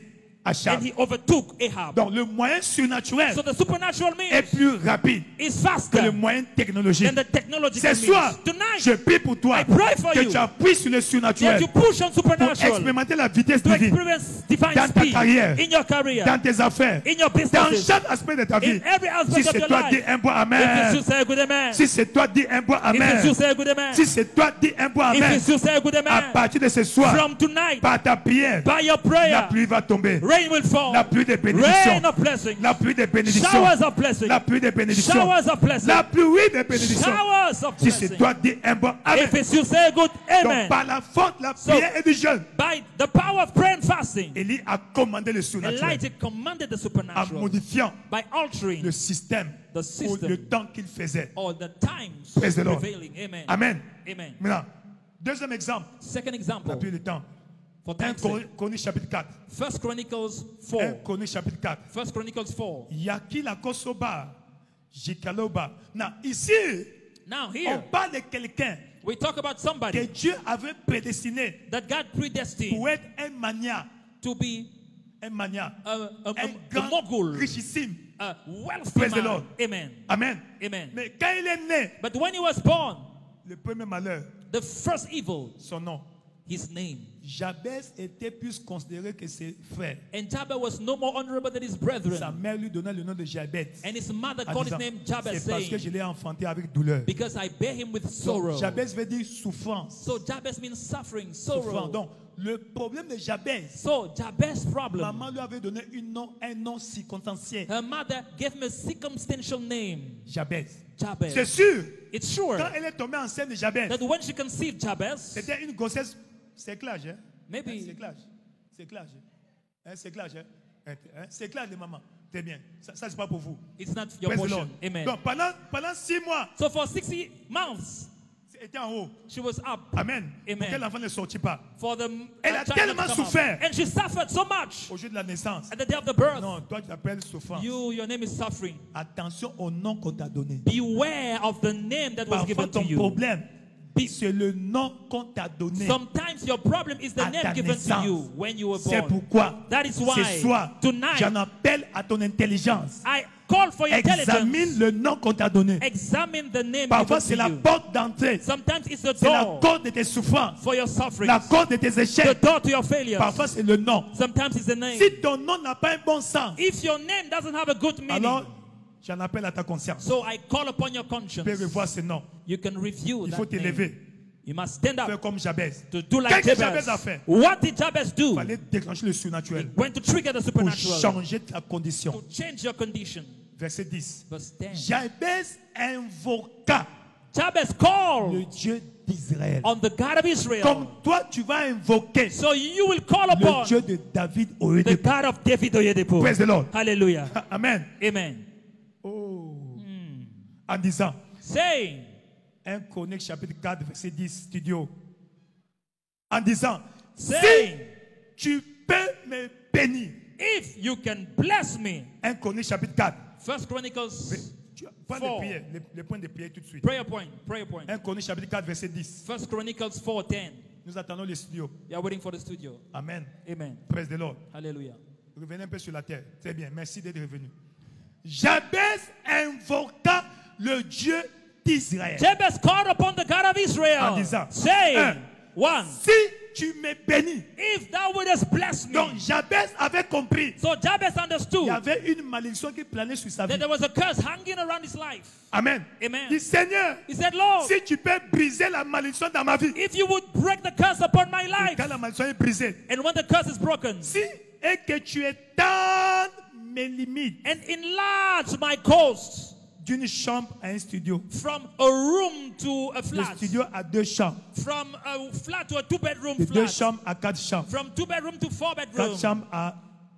Achab. and he overtook Ahab. Donc le moyen surnaturel So the supernatural est means plus rapide is que faster le moyen technologique. than the technological Ce soir, means. Tonight, je prie pour toi I pray for que you tu appuies sur le that surnaturel you push on pour supernatural expérimenter la vitesse to divine experience divine dans ta speed carrière, in your career, dans tes affaires, in your dans businesses, chaque aspect de ta vie. in every Si aspect of c'est your toi, dis life. un bon If it's amen. you, say a good amen. Si c'est toi, dis un bon If it's amen. you, say a good amen. Si c'est toi, dis un bon If amen. it's you, say a good À amen. partir de ce soir, From tonight, par ta prière, by your la prayer, pluie va tomber. rain will fall. La pluie de Rain bénédiction. of blessings. La pluie de bénédiction. Showers of blessings. La pluie de bénédiction. Showers of blessings. La pluie de bénédiction. Showers of Si c'est blessings. toi, dis un bon amen. If it's you, say a good Donc amen. par la force, la prière et du jeûne, By the power of prayer and fasting, Élie a commandé le surnaturel Elijah commanded the en supernatural modifiant by altering le système the ou system le temps qu'il faisait. or the times Praise the Lord. prevailing. Amen. Amen. Amen. Maintenant, deuxième exemple, Second on n'a example, plus le temps. for 1 time's sake. Chroniques chapitre 4. First Chronicles 1 4. Chroniques chapitre 4. First Chronicles 4. Yakila Kosoba, Jikaloba. Non, ici, Now on here, parle de quelqu'un we talk about que somebody Dieu avait prédestiné that God predestined pour être un mania, to be un mania, a un grand mogul, richissime. a wealthy Praise the man. Lord. Amen. Amen. Amen. Mais quand il est né, But when he was born, le premier malheur, the first evil, son nom, his name. Jabez était plus considéré que ses frères. And Jabez was no more honorable than his Sa brethren. mère lui donnait le nom de Jabez. And his mother En called his disant, name Jabez, c'est parce que je saying, l'ai enfanté avec douleur. because I bear him with Donc, sorrow. Jabez veut dire souffrance. So Jabez means suffering, Souffrance. sorrow. Donc, le problème de Jabez, So Jabez's problem, maman lui avait donné un nom circonstanciel. her mother gave him a circumstantial name, Jabez. C'est Jabez. sûr, It's sure quand elle est tombée enceinte de Jabez, that when she conceived Jabez, c'était une grossesse. C'est clair, hein? Maybe- C'est clair. C'est clair. Hein? C'est clair, hein? Hein? C'est clair, les mamans. Très bien. Ça c'est pas pour vous. it's not your Praise the portion. Lord. Amen. Donc, pendant 6 mois, So for 60 months, c'était en haut. she was up Amen. Amen. Pour que l'enfant ne sortit pas. for the Elle a child tellement to come out. souffert. And she suffered so much Au jour de la naissance. at the day of the birth. Non, toi tu t'appelles souffrance. Your name is suffering. Attention au nom qu'on t'a donné. Beware of the name that was Parfois given to ton you. problème, c'est le nom qu'on t'a donné. Sometimes your problem is the À ta name given to naissance. you when you were C'est born. pourquoi That is ce why soir, tonight j'en appelle à ton intelligence. I call for your Examine intelligence. le nom qu'on t'a donné. Examine the name Parfois, given c'est to la you. porte d'entrée. Sometimes it's the C'est la door corde de tes souffrances. for your suffering. La corde de tes The échecs. door to your failures. Parfois, c'est le nom. Sometimes it's the name. Si ton nom n'a pas un bon sens, If your name doesn't have a good meaning, alors j'en appelle à ta conscience. so I call upon your Tu peux conscience. revoir ce nom. You can review Il that faut t'élever. name. You must stand Fais up comme Jabez. to do like Qu'est-ce que Jabez. Jabez a fait? What did Jabez Il do? fallait déclencher le surnaturel Went to trigger the pour supernatural changer ta condition. to change your condition. Verset 10. Verse 10. Jabez invoqua Jabez le called Dieu d'Israël. on the God of Israel. Comme toi, tu vas invoquer So you will call le upon Dieu de David au lieu the de... God of David Oyedepo. Praise the Lord. Hallelujah. Amen. Amen. Oh. En disant, Saying, 1 Chroniques chapitre 4, verset 10, studio. En disant, si saying, tu peux me bénir. if you can bless me. 1 Chroniques chapitre 4. First Chronicles, Point de Four. prière, les points de prière tout de suite. prayer point, prayer point. 1 Chroniques chapitre 4, verset 10. First Chronicles 4:10. Nous attendons les studios. You are waiting for the studio. Amen. Amen. Praise the Lord. Hallelujah. Revenez un peu sur la terre. Très bien, merci d'être revenu. Jabez invoqua le Dieu d'Israël. Jabez called upon the God of En Israel, disant, saying, one, si tu me bénis. if thou wouldest bless me. Donc Jabez avait compris. So Jabez Il y understood avait une malédiction qui planait sur sa that vie. there was a curse hanging around his life. Amen. Amen. Il dit, Seigneur, He said, Lord, si tu peux briser la malédiction dans ma vie. if you would break the curse upon my Et life, quand la malédiction est brisée, and when the curse is broken, si et que tu étends mes limites and enlarge my coast d'une chambre à un studio. from a room to a Le flat, studio a 2 chambres. from a flat to a 2-bedroom De 2 flat, chambres à 4 chambres. from 2-bedroom to 4 4-bedroom, chambres à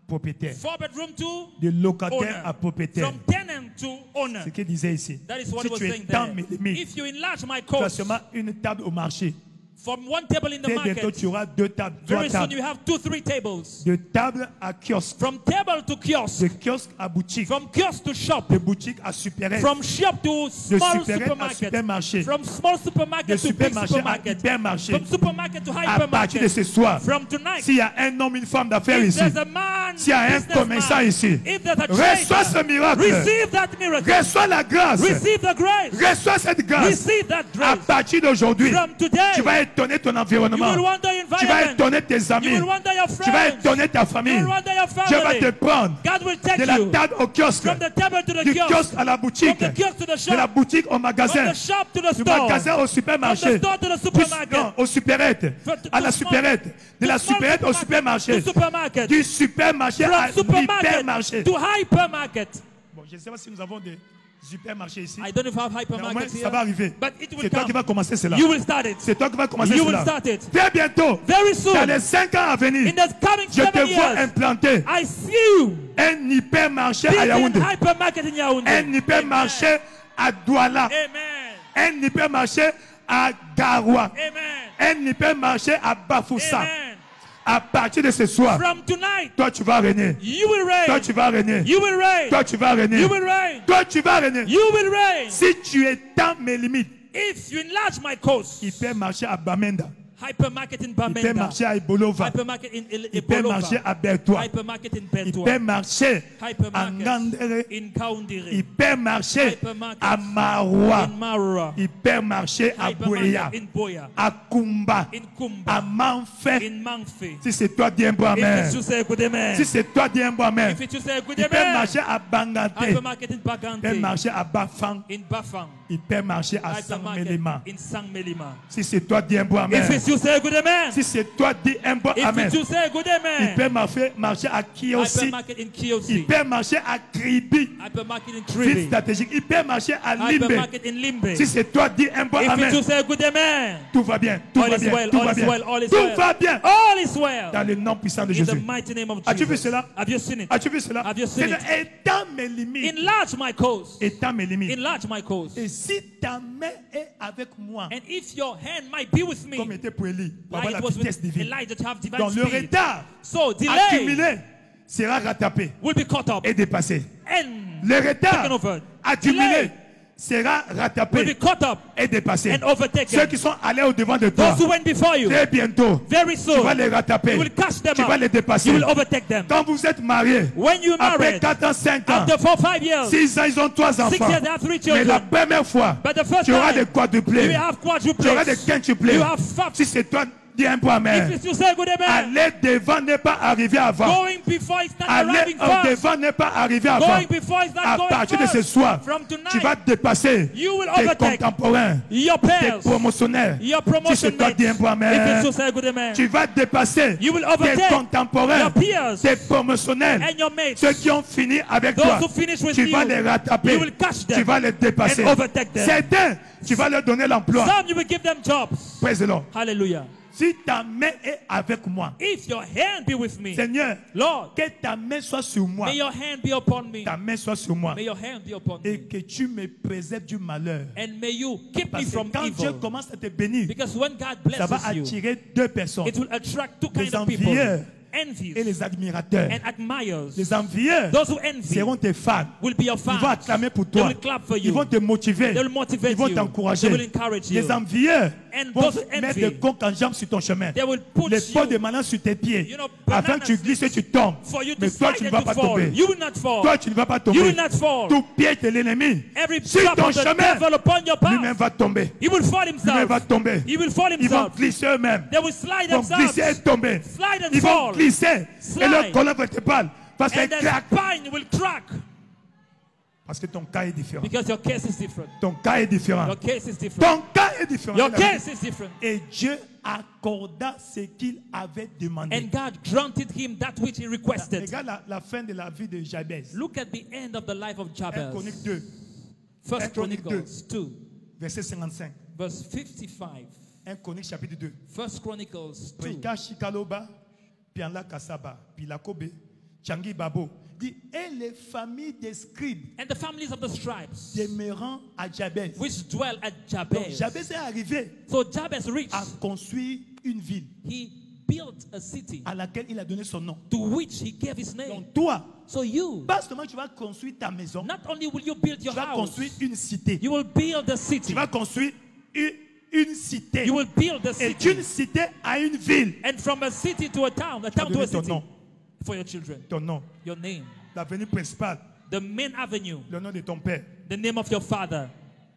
propriétaire. 4-bedroom to De locataire owner, à propriétaire. from tenant to owner. Ce qu'il disait ici. That is what Si he was tu saying étends there. mes limites, If you enlarge my tu as coast seulement une table au marché. from one table in the Très bientôt, market, tu auras 2 tables, 3 very soon tables. you have 2-3 tables. De table à kiosque. From table to kiosk, De kiosque à boutique. from kiosk to shop, De boutique à supérette. from shop to De small supérette à supermarket, supermarché. from small De supermarket to big supermarché à supermarket, hypermarché. from supermarket to À partir de hypermarket. ce soir, From tonight, s'il y a un homme, une femme d'affaires if ici, there's a man, s'il y a un commerçant ici, if there's a reçois ce trader, miracle. receive that miracle, Reçois la grâce. receive the grace, Reçois cette grâce. receive that À grace. partir d'aujourd'hui, From today, tu vas étonner ton you environnement. will wonder your Tu vas environment, étonner tes you amis. will wonder your Tu vas friends, étonner ta you famille. will wonder your Dieu va te family. prendre God will de take la you table au kiosque, from the table to the du kiosk, kiosque à la boutique, from the kiosk to the de la shop, boutique au from magasin, the shop to the du store, magasin au from supermarché, the store to the du- supermarket, non, au supérette, à la supérette, de la supérette au supermarché, to supermarket, du supermarché à from supermarket l'hypermarché. to hypermarket. Bon, je ne sais pas si nous avons des supermarchés ici. I don't know if I have Mais au moins, hypermarkets ça va here, arriver. but it will C'est toi qui vas come. commencer cela. You will start it. C'est toi qui vas commencer You will cela. start it. Très bientôt, Very soon, dans les 5 ans à venir, in the coming je te 7 vois years, implanter I see you un hypermarché à building Yaoundé, a hypermarket in Yaoundé. un hypermarché à Douala, Amen. un hypermarché à Garoua, Amen. un hypermarché à Bafoussa. Amen. À partir de ce soir, From tonight, toi tu vas régner. you will Toi reign. tu vas régner. You will reign. Toi tu vas régner. You will reign. Toi tu vas régner. You will reign. Si tu étends mes limites, If you enlarge my coast, hypermarché à Bamenda, hypermarket in Bamenda, hypermarché à Ibolova, hypermarket in hypermarché Ibolova, à Bertois, hypermarket in Bentois, hypermarché à hypermarket Ngandere, in Kaundiri, hypermarché hypermarket à Maroua, in Marua, hypermarché à Bouéa, hypermarket in Boya, à Kumba, in à Kumba, Manfait. in Mangfe. Si c'est toi, dis un bon If amen. it's you say good amen. Si c'est toi, dis un bon amen. If it's you say good amen. Hypermarché à Bangante, Hypermarket in Bagante, hypermarché à Bafang, in Bafang, hypermarché à hypermarket Sangmelema. in Sangmelima. Si c'est toi, dis un bon If amen. it's you say good amen. Si c'est toi, dis un bon If amen. it's you say good amen. Hypermarché à Kiosi, Hypermarket in Kiosi, hypermarché à Kribi, hypermarket in ville Trivi, stratégique, hypermarché à Limbe. hypermarket in Limbe. Si c'est toi, dis un bon If it's amen. you say good amen. Tout va bien, tout All va is bien, well, tout all va is bien. well, all is Tout well. va bien. All is well. Dans le nom puissant de In the Jésus. mighty name of As-tu vu Jesus. cela? Have you seen it? As-tu vu cela? Have you seen C'est it? de étends mes limites. Enlarge my coast. Étends mes limites. Enlarge my coast. Et si ta main est avec moi, And if your hand might be with comme me, était pour Élie, pour avoir like la it was vitesse with divine. Elijah to have divine Donc le speed. retard So delay accumulé sera rattrapé will be caught up et dépassé. and Le retard taken over. accumulé Delay sera will be rattrapé caught up et dépassé. and overtaken. Ceux qui sont allés au devant de toi, Those who went before you, très bientôt, very tu soon, vas les rattraper. you will catch them Tu vas up. les dépasser. You will overtake them. Quand vous êtes mariés, When you après married, 4 ans, 5 ans, after 4-5 years, 6 ans, ils ont 3 6 enfants. years, they have 3 Mais la children. première fois, But the first tu auras des time, quadruplés. you will have Tu auras des quadruplets. quintuplés. You have five. Si c'est toi, dis un peu If amen. it's you say good amen, Aller devant n'est pas arrivé avant. going before it's not Aller arriving au first. devant n'est pas arrivé avant. Going before it's À not going partir de ce first. soir, From tu vas tonight, dépasser you will tes overtake contemporains, your tes peers, promotionnaires. your Si promotion c'est toi, mates. dis un peu If amen. it's you say good amen, Tu vas dépasser you will tes overtake contemporains, your peers tes promotionnels, and your mates. ceux qui ont fini avec Those toi. who finish with Tu vas you, les rattraper. you will catch them Tu vas les dépasser. and overtake them. Certains, tu vas leur donner l'emploi. Some you will give them jobs. Praise the Lord. Hallelujah. Si ta main est avec moi, If your hand be with me, Seigneur, Lord, que ta main soit sur moi. may your hand be upon me. Ta main soit sur moi. May your hand be upon Et me. que tu me préserves du malheur. And may you keep Parce me que from quand Dieu evil. commence à te bénir, Because when God ça va blesses you, attirer deux personnes. it will attract two Des kinds of people. envieux envies et les admirateurs, and admirers, les envieux those who envy seront tes fans. will be your Ils vont fans. acclamer pour They toi. will clap for Ils you. vont te motiver. They will motivate Ils vont you. t'encourager. They will encourage you. Les envieux And vont those who mettre envy, des coques en jambes sur ton chemin. they will put Les pots you, de bananes sur tes pieds. you know, Afin que tu bananas glisses et tu tombes. for you to Mais toi, slide tu ne and vas to pas fall. tomber. You will not fall. Toi, tu ne vas pas You tomber. will not fall. Tout pied de l'ennemi Every sur trap ton of the chemin, devil upon your lui-même path, va tomber. he will fall Lui-même va himself. tomber. He will fall Ils vont himself. glisser eux-mêmes. They will slide Ils vont glisser et themselves. tomber. Slide and Ils vont fall. glisser. Slide. Et leur colonne vertébrale va se And faire the crack. spine will crack. Parce que ton cas est différent. Because your case is different. Ton cas est différent. Your case is different. Ton cas est différent. Your case is different. Et Dieu accorda ce qu'il avait demandé. And God granted him that which he requested. Regarde la fin de la vie de Jabez. Look at the end of the life of 1 Jabez. Chronique 2, First Chronique Chronicles 2, verset 55. verse 55. 1 Chronique chapitre 2. First Chronicles 2. Prika Shikaloba, Pianla Kasaba, Pilakobe, Changi Babo. Dit, et les familles des scribes And the families of the scribes demeurant à Jabez. which dwell at Donc Jabez. Jabez est arrivé So Jabez reached, à construire une ville he built a city à laquelle il a donné son nom. to which he gave his name. Donc toi, So you, pas seulement tu vas construire ta maison, not only will you build tu your vas house, construire une cité. you will build a Tu city. vas construire une cité. You will build a Et city. d'une cité à une ville. And from a city to a town to a donner ton city nom. for your children. Ton nom, Your name. l'avenue principale, The main avenue. le nom de ton père. The name of your father.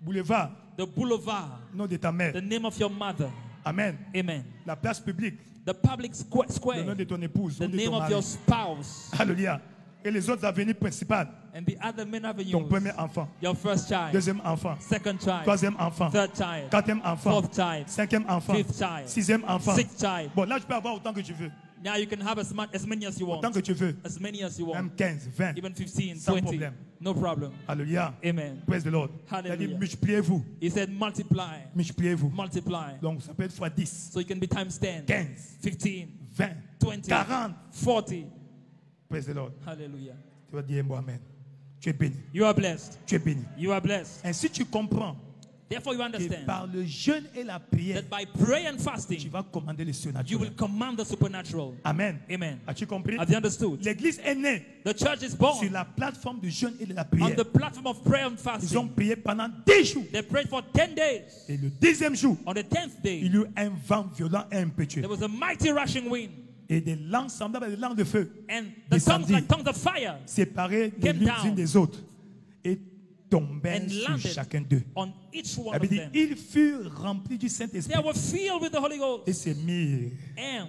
Boulevard, The boulevard. le nom de ta mère. The name of your mother. Amen. Amen. La place publique, The public le nom square. de ton épouse, The le nom de name ton of mari. your spouse. Alléluia. Et les autres avenues principales, And the other main avenues. ton premier enfant, Your first child. deuxième enfant, Second child. troisième enfant, Third child. quatrième enfant, Fourth child. cinquième enfant, Fifth child. sixième enfant. Sixth child. Bon, là, je peux avoir autant que tu veux. Now you can have as many as you want. Autant que tu veux. As many as you want. Même 15, 20. Even 15, Sans 20. problème. No problem. Alléluia. Amen. Praise the Lord. Il a dit, Hallelujah. multipliez-vous. He said multiply. Multipliez-vous. Multiply. Donc, ça peut être fois 10, So it can be times 10, 15, 15, 20, 20, 40. 40. Praise the Lord. Hallelujah. Tu vas dire un mot amen. Tu es béni. You are blessed. Tu es béni. You are blessed. Ainsi, tu comprends Therefore, you que understand par le jeûne et la prière, that by prayer and tu fasting, vas commander le you surnaturel. will command the supernatural. Amen. Amen. As-tu compris? Have you understood? L'église est née The church is sur born la plateforme du jeûne et de la on prière. the platform of prayer and Ils ont fasting. prié pendant 10 jours. They prayed for 10 days. Et le 10e jour, On the 10th day, il y eut un vent violent et impétueux. there was a mighty rushing wind, Et des langues semblables à des langues de feu, and the tongues descendit, like tongues of fire séparées les came unes down des autres, et tombèrent and sur landed chacun d'eux. on each one La of Bible dit, them. ils furent remplis du Saint-Esprit They were filled with the Holy et Ghost se mirent and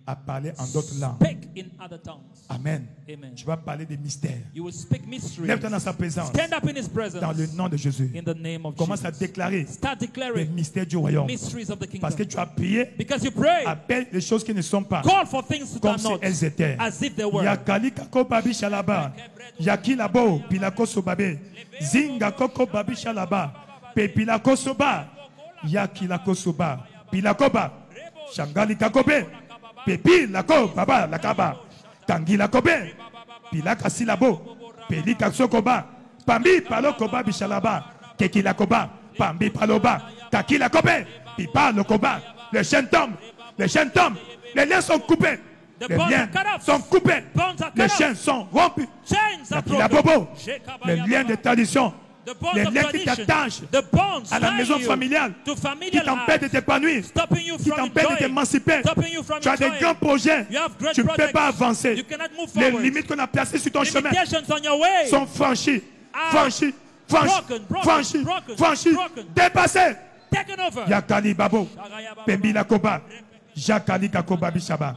à parler en d'autres langues. spake in other tongues. Amen. Amen. Tu vas parler des mystères. You will speak mysteries. Lève-toi dans sa présence, Stand up in His presence dans le nom de Jésus. in the name of Commence à Jesus. déclarer Start les declaring mystères du royaume. mysteries of the kingdom. Parce que tu as prié, Because you pray, appelle les choses qui ne sont pas call for things that comme are si not elles étaient. as if they were. Yakali kako babi shalaba. Yaki labo pilako sobabe. Zinga koko babi shalaba. Pepilako soba. Yaki lako soba. Pilakoba. Shangali kakobe. Pepi lako baba lakaba. Tangi lakobe. Pilaka silabo. Pelika sokoba. Pambi palokoba bishalaba. Keki lakoba. Pambi paloba. Taki lakobe. Pipa lokoba. Le chêne tombe. Le chêne tombe. Les liens sont coupés. Les liens sont coupés. Les chaînes sont rompus. Chains are La broken. bobo. Les liens de tradition. The bonds Les of liens qui tradition, t'attachent the bonds à la tie maison you familiale, to qui familial t'empêchent de life, t'épanouir, stopping you qui from t'empêchent de enjoying, t'émanciper. stopping you from Tu as des enjoying. grands projets. You have great Tu ne peux projects. pas avancer. You cannot move Les forward. limites qu'on a placées sur ton chemin Limitations on your way sont franchies. are Franchies. Franchies. broken, Franchies. broken, Franchies. broken. Dépassées. taken over. Yakali Babo. Pembi Lakoba. Jakali Kakoba Bishaba.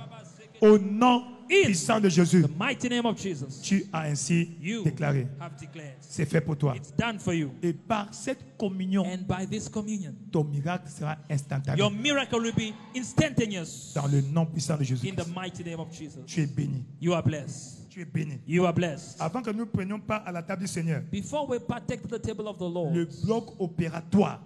Au nom puissant de Jésus, The mighty name of Jesus, tu as ainsi you déclaré. have declared. C'est fait pour toi. It's done for you. Et par cette communion, And by this communion, ton miracle sera instantané. your miracle will be instantaneous Dans le nom puissant de Jésus. in the mighty name of Jesus. Tu es béni. You are blessed. Tu es béni. You are blessed. Avant que nous prenions part à la table du Seigneur, Before we partake to the table of the Lord, le bloc opératoire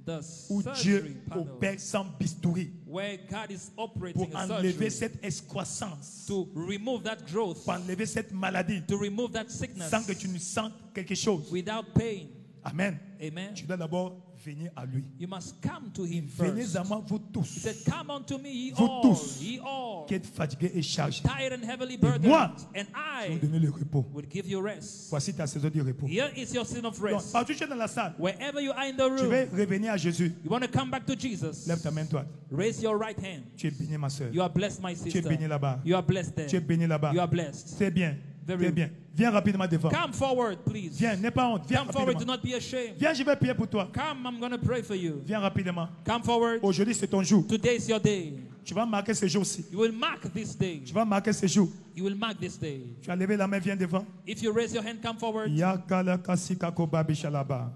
the où surgery Dieu panel, opère sans bistouri where God is pour operating a enlever surgery cette excroissance, to remove that growth, pour enlever cette maladie, to remove that sickness sans que tu ne sentes quelque chose. without pain. Amen. Amen. Tu dois d'abord venir à lui. You must come to him Venez first. à moi, vous He tous, said, come unto me, ye Vous all, tous. ye all, qui êtes fatigués et chargés. tired and heavily moi, burdened, and Je vais I vous donner le repos. will give you rest. Voici ta saison du repos. Here is your season of Donc, rest. partout où tu es dans la salle, Wherever you are in the tu room, veux revenir à Jésus. you want to come back to Jesus. Lève ta main droite. Raise your right hand. Tu es béni, ma soeur. You are blessed, my Tu es sister. béni là-bas. You are blessed there. Tu es béni là-bas. You are blessed. C'est bien. Very C'est bien. Viens rapidement devant. Come forward, please. Viens, n'aie pas honte. Viens Come forward. Do rapidement. not be ashamed. Viens, je vais prier pour toi. Come, I'm going to pray for you. Viens rapidement. Come forward. Aujourd'hui, c'est ton jour. Today is your day. Tu vas marquer ce jour-ci. You will mark this day. Tu vas marquer ce jour. You will mark this day. Tu as levé la main, viens devant. If you raise your hand, come forward. Yakala kasika koba bishalaba.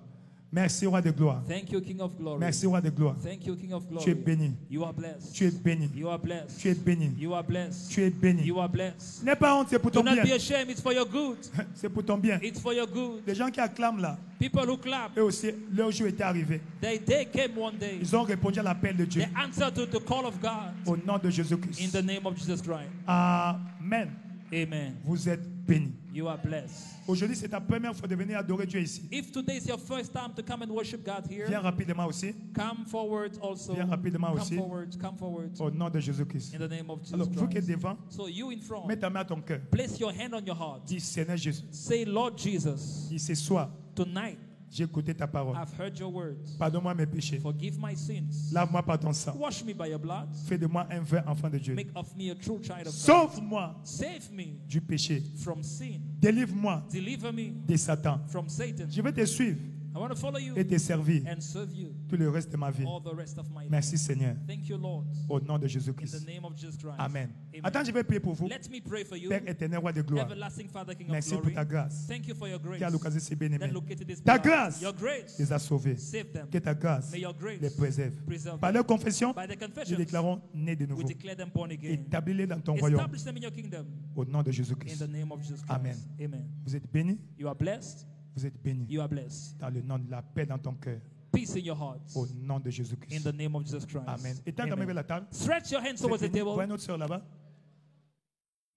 Merci, roi de gloire. Thank you, King of Glory. Merci, roi de gloire. Thank you, King of Tu es Glory. béni. You are blessed. Tu es béni. You are blessed. Tu es béni. You are blessed. Tu es béni. You are blessed. N'aie pas honte, c'est pour Do ton not be bien. ashamed. It's for your good. C'est pour ton bien. It's for your good. Les gens qui acclament là, People who clap, eux aussi, leur jour était arrivé. they came one day. Ils ont répondu à l'appel de Dieu. They answered to the call of God Au nom de in Jésus-Christ. the name of Jesus Christ. Amen. Amen. Vous êtes bénis. You are blessed. Aujourd'hui, c'est ta première fois de venir adorer Dieu ici. If today is your first time to come and worship God Viens here, rapidement aussi. come forward also. Viens rapidement Come aussi. forward. Come forward. Au nom de Jésus-Christ. In the name of Jesus Alors, vous qui êtes Christ. devant, So you in front, mets ta main à ton cœur. place your hand on your heart. Dis, Seigneur Jésus, Say, Lord Jesus, dis ce soir, tonight j'ai écouté ta parole. I've heard your words. Pardonne-moi mes péchés. Forgive my sins. Lave-moi par ton sang. Wash me by your blood. Fais de moi un vrai enfant de Dieu. Make of me a true child of God. Sauve-moi Save me du péché. from sin. Délivre-moi Deliver me de Satan. from Satan. Je vais te suivre I want to follow you et te servir and serve you tout le reste de ma vie. all the rest of my life. Merci Seigneur. Thank you, Lord. Au nom de In Jésus-Christ. the name of Jesus Christ. Amen. Amen. Attends, je vais prier pour vous. Let me pray for you. Père éternel, roi de gloire. Everlasting Father, King Merci of pour glory. ta grâce Thank you for your grace qui a l'occasion de se bien that aimer. located this Ta blood. grâce Your grace les a sauvés. save them. Que ta grâce May your grace les préserve. preserve Par them. leur confession, By the nous confessions, déclarons nés de we nouveau. declare them born again. Établis-les dans ton royaume. Establish them in your kingdom. Au nom de In Jésus-Christ. the name of Jesus Christ. Amen. Amen. Vous êtes bénis. You are blessed. Vous êtes bénis. You are blessed. Dans le nom de la paix dans ton cœur. Peace in your heart. Au nom de In Jésus-Christ. the name of Jesus Christ. Amen. Étends ta main Amen. vers la table. Stretch your hands C'est towards the fini. table. Vois notre soeur là-bas.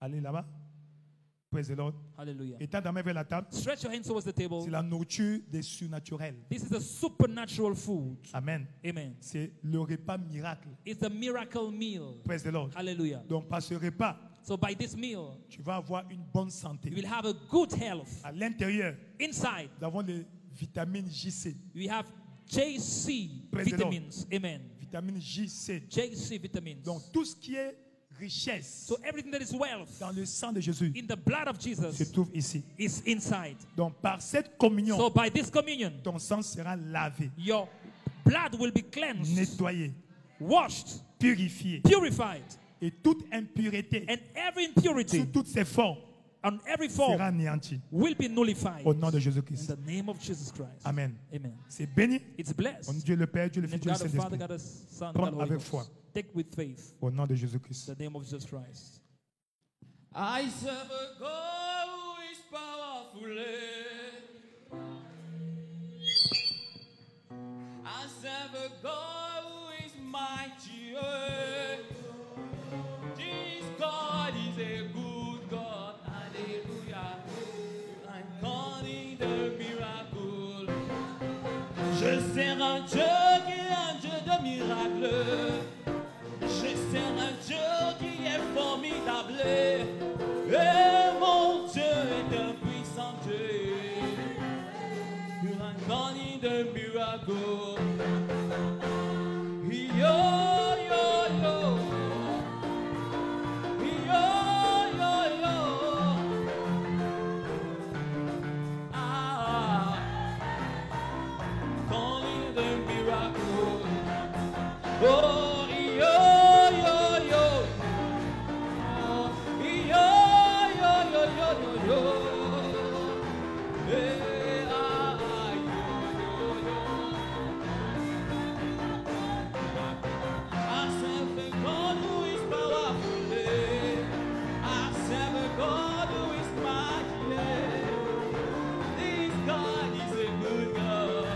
Allez là-bas. Praise the Lord. Hallelujah. Étends ta main vers la table. Stretch your hands towards the table. C'est la nourriture des surnaturels. This is a supernatural food. Amen. Amen. C'est le repas miracle. It's a miracle meal. Praise the Lord. Hallelujah. Donc par ce repas, So by this meal, tu vas avoir une bonne santé. you will have a good health. À l'intérieur, Inside, nous avons les vitamines JC. we have JC Praise the Lord. vitamins. Amen. Vitamine JC. JC vitamins. Donc tout ce qui est richesse So everything that is wealth dans le sang de Jésus in the blood of se Jesus trouve ici. is inside. Donc par cette communion, So by this communion, ton sang sera lavé, your blood will be cleansed, nettoyé, washed, purifié. purified, Et toute impureté and every impurity sous toutes ses formes on every sera form anéantie. will be nullified. Au nom de In Jésus-Christ. the name of Jesus Christ. Amen. Amen. C'est béni. It's blessed. Au nom de Dieu le Père, Dieu le In Fils, the Dieu le God the Father, Saint-Esprit. God the Son, Prends God the Holy avec Ghost. foi. Take with faith. Au nom de Jésus-Christ. In the name of Jesus Christ. I serve a God who is powerful. I serve a God who is mighty. This God is a good God. Hallelujah. I'm calling the miracle. Je sers un Dieu qui est un Dieu de miracles. Je sers un Dieu qui est formidable. Et mon Dieu est un puissant Dieu. Un calling the miracle. Yo, yo, yo. Yo, yo, yo. Ah. Calling the miracle. Oh, yo, yo, yo. Oh, yo, yo, yo, yo, yo, yo. Hey, ah, ah, yo, yo, yo. I serve a God who is powerful. I serve a God who is mighty. This God is a good God.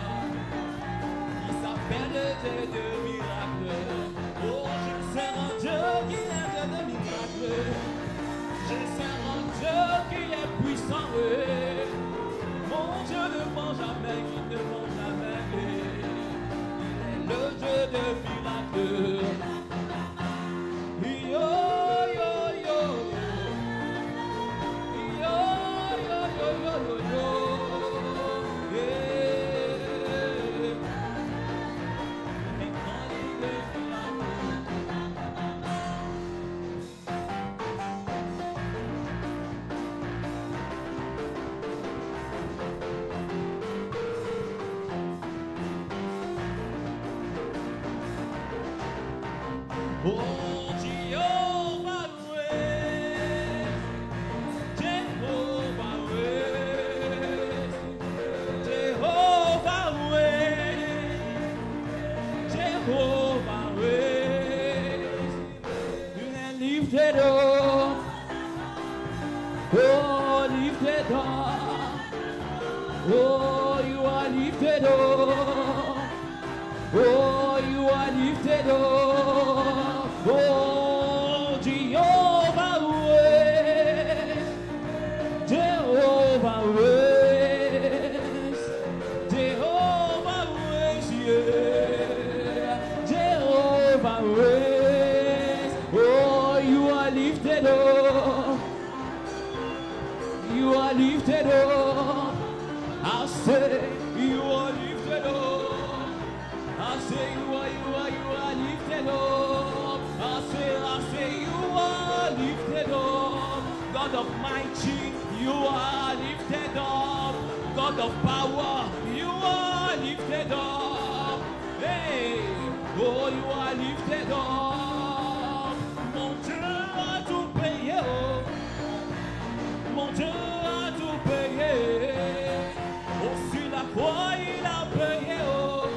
Il s'appelle le Dieu de miracles. Oh, je sers un Dieu qui est un Dieu de miracles. Je sers un Dieu qui est puissant. Mon Dieu ne ment jamais, qui ne vont jamais rire. Il est le Dieu de miracles. Yo, yo, yo. Yo, yo, yo, yo, yo, yo. Yeah. Et quand il est oh, Jehovah praise, Jehovah praise, Jehovah praise, Jehovah praise. You are lifted up, oh, lifted up, oh, you are lifted up. Oh, you are lifted up. Oh, Jehovah ways. Jehovah ways. Jehovah ways, yeah. Jehovah ways. Oh, you are lifted up. You are lifted up. I say, you are lifted up. I say you are lifted up. I say you are lifted up. God of mighty, you are lifted up. God of power, you are lifted up. Hey, oh, you are lifted up. Mon Dieu a tout payé. Oh. Mon Dieu a tout payé. Oh, sur la croix, il a payé. Oh.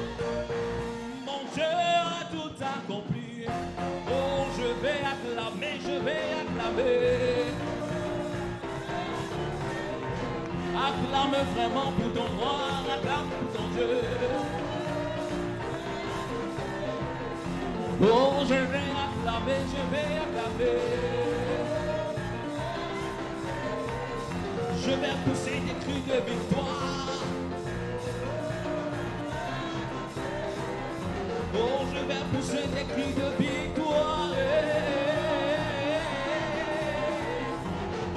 Dieu a tout accompli. Oh, je vais acclamer, je vais acclamer. Acclame vraiment pour ton roi, acclame pour ton Dieu. Oh, je vais acclamer, je vais acclamer. Je vais pousser des cris de victoire. Oh, je vais pousser des cris de victoire.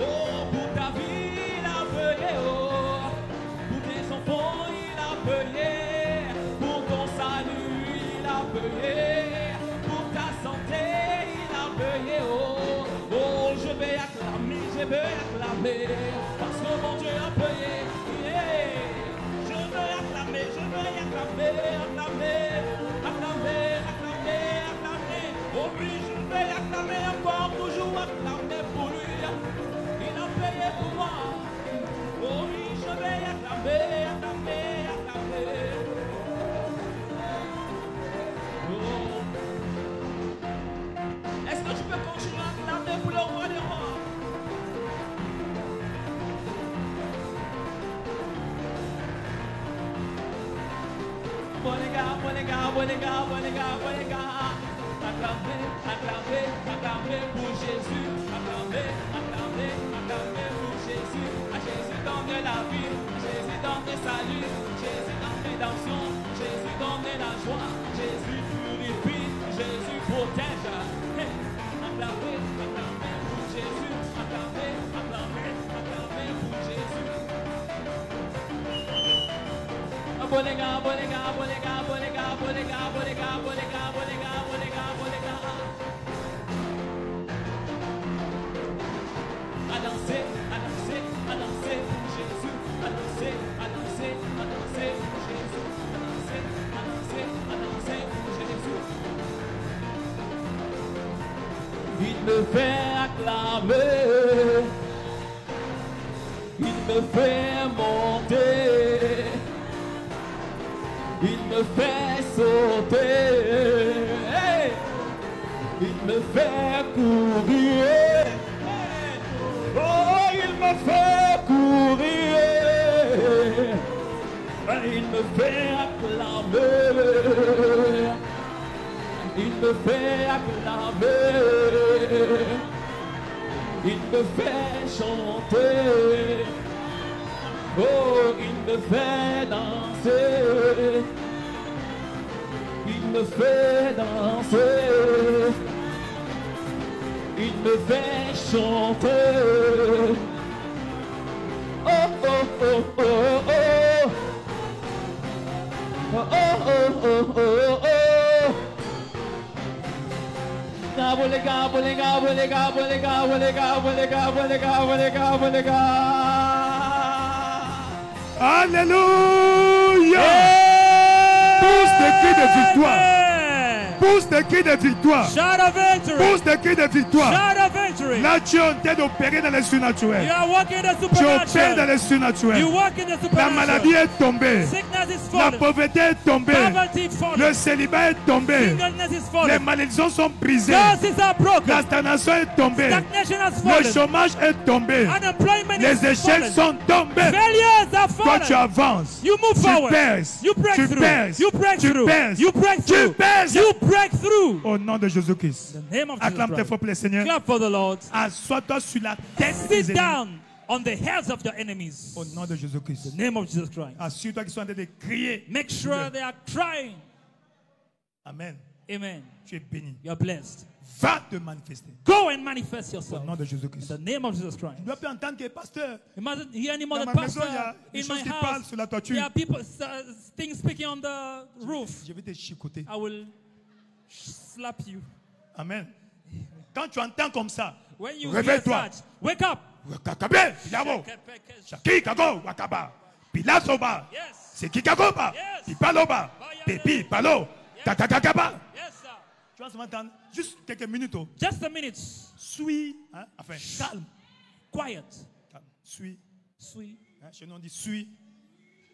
Oh, pour ta vie, il a payé. Oh, pour tes enfants, il a payé. Pour ton salut, il a payé. Pour ta santé, il a payé. Oh, oh, je vais acclamer, je vais acclamer. Parce que mon Dieu a payé. Yeah. Je vais acclamer, je vais acclamer, acclamer. Acclamer, acclamer, acclamer. Oh oui, je vais acclamer encore, toujours acclamer pour lui. Il a payé pour moi. Oh oui, je vais acclamer, acclamer, acclamer. Oh. Est-ce que tu peux continuer à acclamer pour le roi des rois? Acclamer pour Jésus, acclamer pour Jésus. À Jésus donne la vie, Jésus donne le salut, Jésus donne rédemption, Jésus donne la joie, Jésus purifie, Jésus protège. Acclamer pour Jésus, acclamer pour Jésus. À danser pour Jésus, à danser pour Jésus, à danser pour Jésus. Il me fait acclamer, il me fait monter. Il me fait sauter, hey! Il me fait courir, hey! Oh, il me fait courir, il me fait acclamer, il me fait acclamer, il me fait chanter. Oh, il me fait danser. Il me fait danser. Il me fait chanter. Oh, oh, oh, oh, oh. Oh, oh, oh, oh, oh, oh. Gabo, les gabo, les gabo, les gabo, les gabo, les gabo, les gabo, les gabo, les gabo, les gabo. Alléluia. Pousse des cris de victoire. Pousse des cris de victoire. Shout of victory. Pousse des cris de victoire. Shout of victory. Là, tu es en train d'opérer dans les You surnaturels. are walking in the Tu opères dans supernatural. les surnaturels. You walk in the La supernatural. maladie est tombée. Sickness is La falling. pauvreté est tombée. Poverty is falling. Le célibat est tombé. Singleness is Les falling. malédictions sont brisées. Curses are La broken. stagnation est tombée. Stagnation has Le fallen. chômage est tombé. Unemployment Les is échecs fallen. sont tombés. Failures are Toi, tu fallen. avances. You move Tu forward. perces. You break Tu through. perces. You break Tu through. perces. You break Tu through. perces. You break through. Au nom de Jésus-Christ. In the name of Acclame très Jesus fort pour le Seigneur. Christ. Clap for the Lord. Assois-toi sur la tête des Sit ennemis. down on the heads of your enemies. Au nom de Jésus-Christ. In the name of Jesus Christ. Assure-toi qu'ils sont en train de crier. Make sure they are crying. Amen. Amen. Tu es béni. You are blessed. Va te manifester. Go and manifest Au yourself. nom de In Jésus-Christ. the name of Jesus Tu ne Christ. dois plus entendre que pasteur. You mustn't hear anymore Dans the ma maison, pastor il y a des in choses my qui parlent house. sur la toiture. There are people, things speaking on the roof. Je vais te chicoter. I will slap you. Amen. Quand tu entends comme ça, When you hear réveille-toi. such, wake up. Kakabe, Pilabo. Shaki Kago, Wakaba. Pilasoba. Yes. C'est Kikagoba. Yes. Pipaloba. Pepi, Palo. Kakakakaba. Yes, sir. Tu vas m'entendre juste quelques minutes. Oh. Just a minute. Suis. Hein? Enfin, calme. Quiet. Calme. Suis. Sweet. Hein? Chez nous, on dit suis.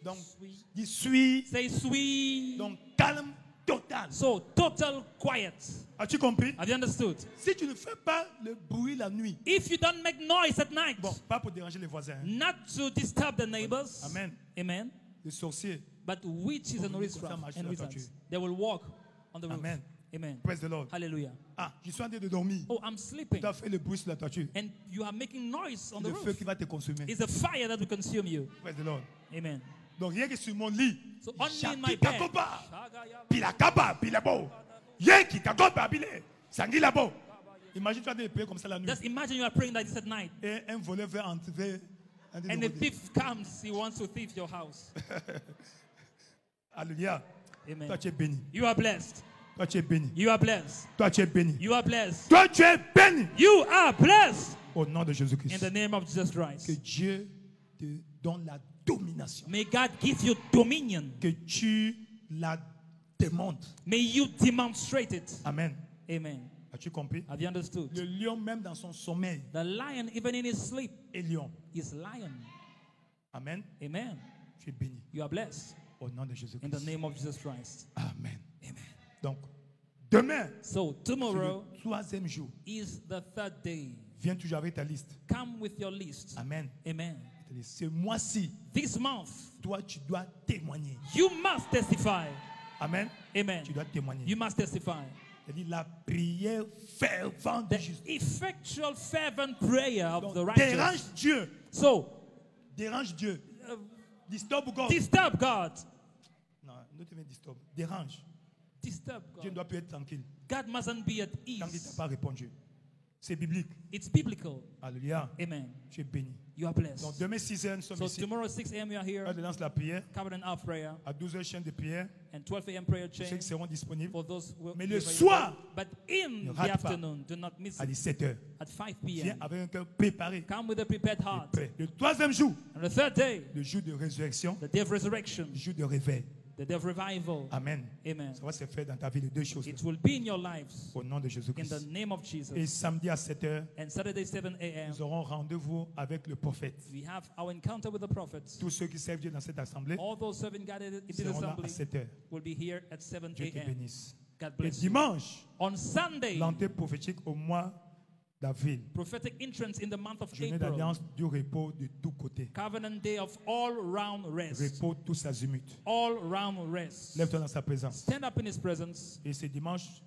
Donc, Sweet. dis suis. Say sweet. Donc, calme total. So, total quiet. As-tu compris? Have you understood? Si tu ne fais pas le bruit la nuit, If you don't make noise at night, bon, pas pour déranger les voisins, hein. not to disturb the neighbors, Amen. amen, Les sorciers, but witches and venir witchcraft comme ça marcher and sur la wizards, toiture. they will walk on the roof. Amen. Amen. praise the Lord. Hallelujah. Ah, je suis en train de dormir. Oh, I'm sleeping. Tu as fait le bruit sur la toiture. And you are making noise on the Le feu roof. qui va te consumer. It's a fire that will consume you. Praise the Lord. Amen. Donc rien que sur mon lit. So only in my Shaki bed. Kakoba. Pilakaba, Pilabo. Yeki Kakoba, Bile. Sangi Labo. Imagine tu as des prières comme ça la nuit. Just imagine you are praying like this at night. Et un voleur veut entrer. And the thief comes, he wants to thief your house. Alléluia. Amen. Toi tu es béni. You are blessed. Toi tu es béni. You are blessed. Toi tu es béni. You are blessed. Toi tu es béni. You are blessed. Au nom de In Jésus-Christ. the name of Jesus Que Christ. Dieu te donne la domination. May God give you dominion. Que tu la démontres. May you demonstrate it. Amen. Amen. As-tu compris? Have you understood? Le lion même dans son sommeil The lion, even in his sleep, est lion. is lion. Amen. Amen. Tu es béni. You are blessed. Au nom de In the Jésus-Christ. name of Jesus Christ. Amen. Amen. Donc, demain, So c'est tomorrow le troisième jour. is the third day. Viens toujours avec ta liste. Come with your list. Amen. Amen. Ce mois-ci, This month, toi, tu dois témoigner. you must testify. Amen. Amen. Tu dois témoigner. You must testify. C'est-à-dire la prière fervente The du juste. effectual, fervent prayer of Donc, the righteous. dérange Dieu. So, Dérange Dieu. Disturbe God. disturb God. Non, ne te mets disturbe. Dérange. Disturb Dieu ne God. doit plus être tranquille God mustn't be at quand il ne t'a ease. pas répondu. C'est biblique. It's biblical. Alléluia. Amen. Tu es béni. You are Donc blessed. demain 6h, nous sommes So ici. tomorrow 6 a.m. we are here. Heure de lance la prière. Covenant of prayer. À 12h, chaîne de prière. And 12 a.m. prayer Ceux chain qui seront disponibles. for those who will Mais be le available. soir, But in ne the rate pas. afternoon, do not miss à it 17h. at 5 Viens p.m. avec un cœur préparé. Come with a prepared heart. Prêt. Le troisième jour, On the third day, le jour de résurrection, the day of resurrection, le jour de réveil. the day of revival. Amen. Amen. Ça va se faire dans ta vie les deux choses. It will be in your lives Au nom de in Jésus-Christ. the name of Et Jesus. samedi à 7h, And Saturday 7 a.m. nous aurons rendez-vous avec le prophète. we have our encounter with the prophets. Tous ceux qui servent Dieu dans cette assemblée All those serving God in this seront là à assembly 7h. will be here at 7 Dieu te a.m. bénisse. God Et bless you. dimanche, On Sunday, l'entrée prophétique au mois d'avril. prophetic entrance in the month of Journée April. d'alliance du repos de tous côtés. Covenant day of all round rest. Repos tous azimuts. All round rest. Lève-toi dans sa présence. Stand up in his presence. Et c'est dimanche,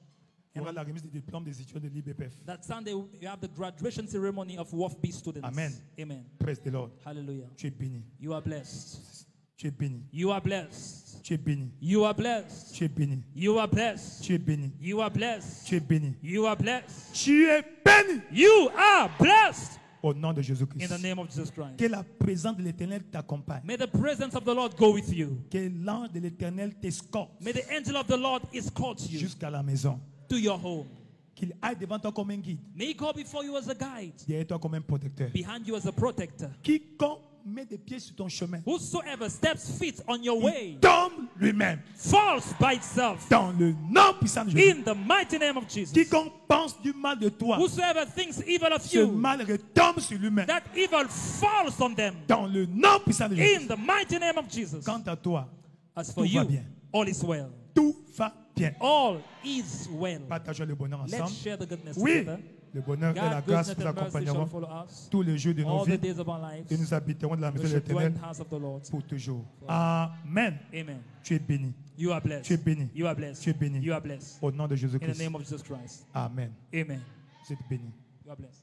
il y aura la remise des diplômes des étudiants de l'IBPF. That Sunday you have the graduation ceremony of WAFB students. Amen. Amen. Praise the Lord. Hallelujah. Tu es béni. You are blessed. Tu es béni. You are blessed. Tu es béni. You are blessed. Tu es béni. You are blessed. Tu es béni. You are blessed. Tu es béni. You are blessed. Tu es béni. You are blessed. Au nom de In Jésus-Christ. the name of Jesus Christ. Que la présence de l'Éternel t'accompagne. May the presence of the Lord go with you. Que l'ange de l'Éternel t'escorte May the angel of the Lord escort you jusqu'à la maison. to your home. Qu'il aille devant toi comme un guide, May he go before you as a guide, derrière toi comme un protecteur. behind you as a protector. Quiconque met des pieds sur ton chemin, Whosoever steps feet on your way il tombe lui-même. falls by itself. Dans le nom puissant de Jésus. In the mighty name of Jesus. Quiconque pense du mal de toi, Whosoever thinks evil of ce you, mal retombe sur lui-même. that evil falls on them. Dans le nom puissant de Jésus. In the mighty name of Jesus. Quant à toi, As for tout va you, bien. all is well. Tout va bien. All is well. Partageons le bonheur Let's ensemble. share the goodness Oui, together. le bonheur et la God, grâce goodness nous and mercy shall accompagneront follow us tous les jours de nos all the vies days of our lives. et nous habiterons de la We maison de shall dwell in l'Éternel the house of the Lord. pour toujours. Amen. Amen. Tu es béni. You are blessed. Tu es béni. You are blessed. Tu es béni. You are blessed. Au nom de In the Jésus-Christ. name of Jesus Christ. Amen. Amen. Vous êtes béni. You are blessed.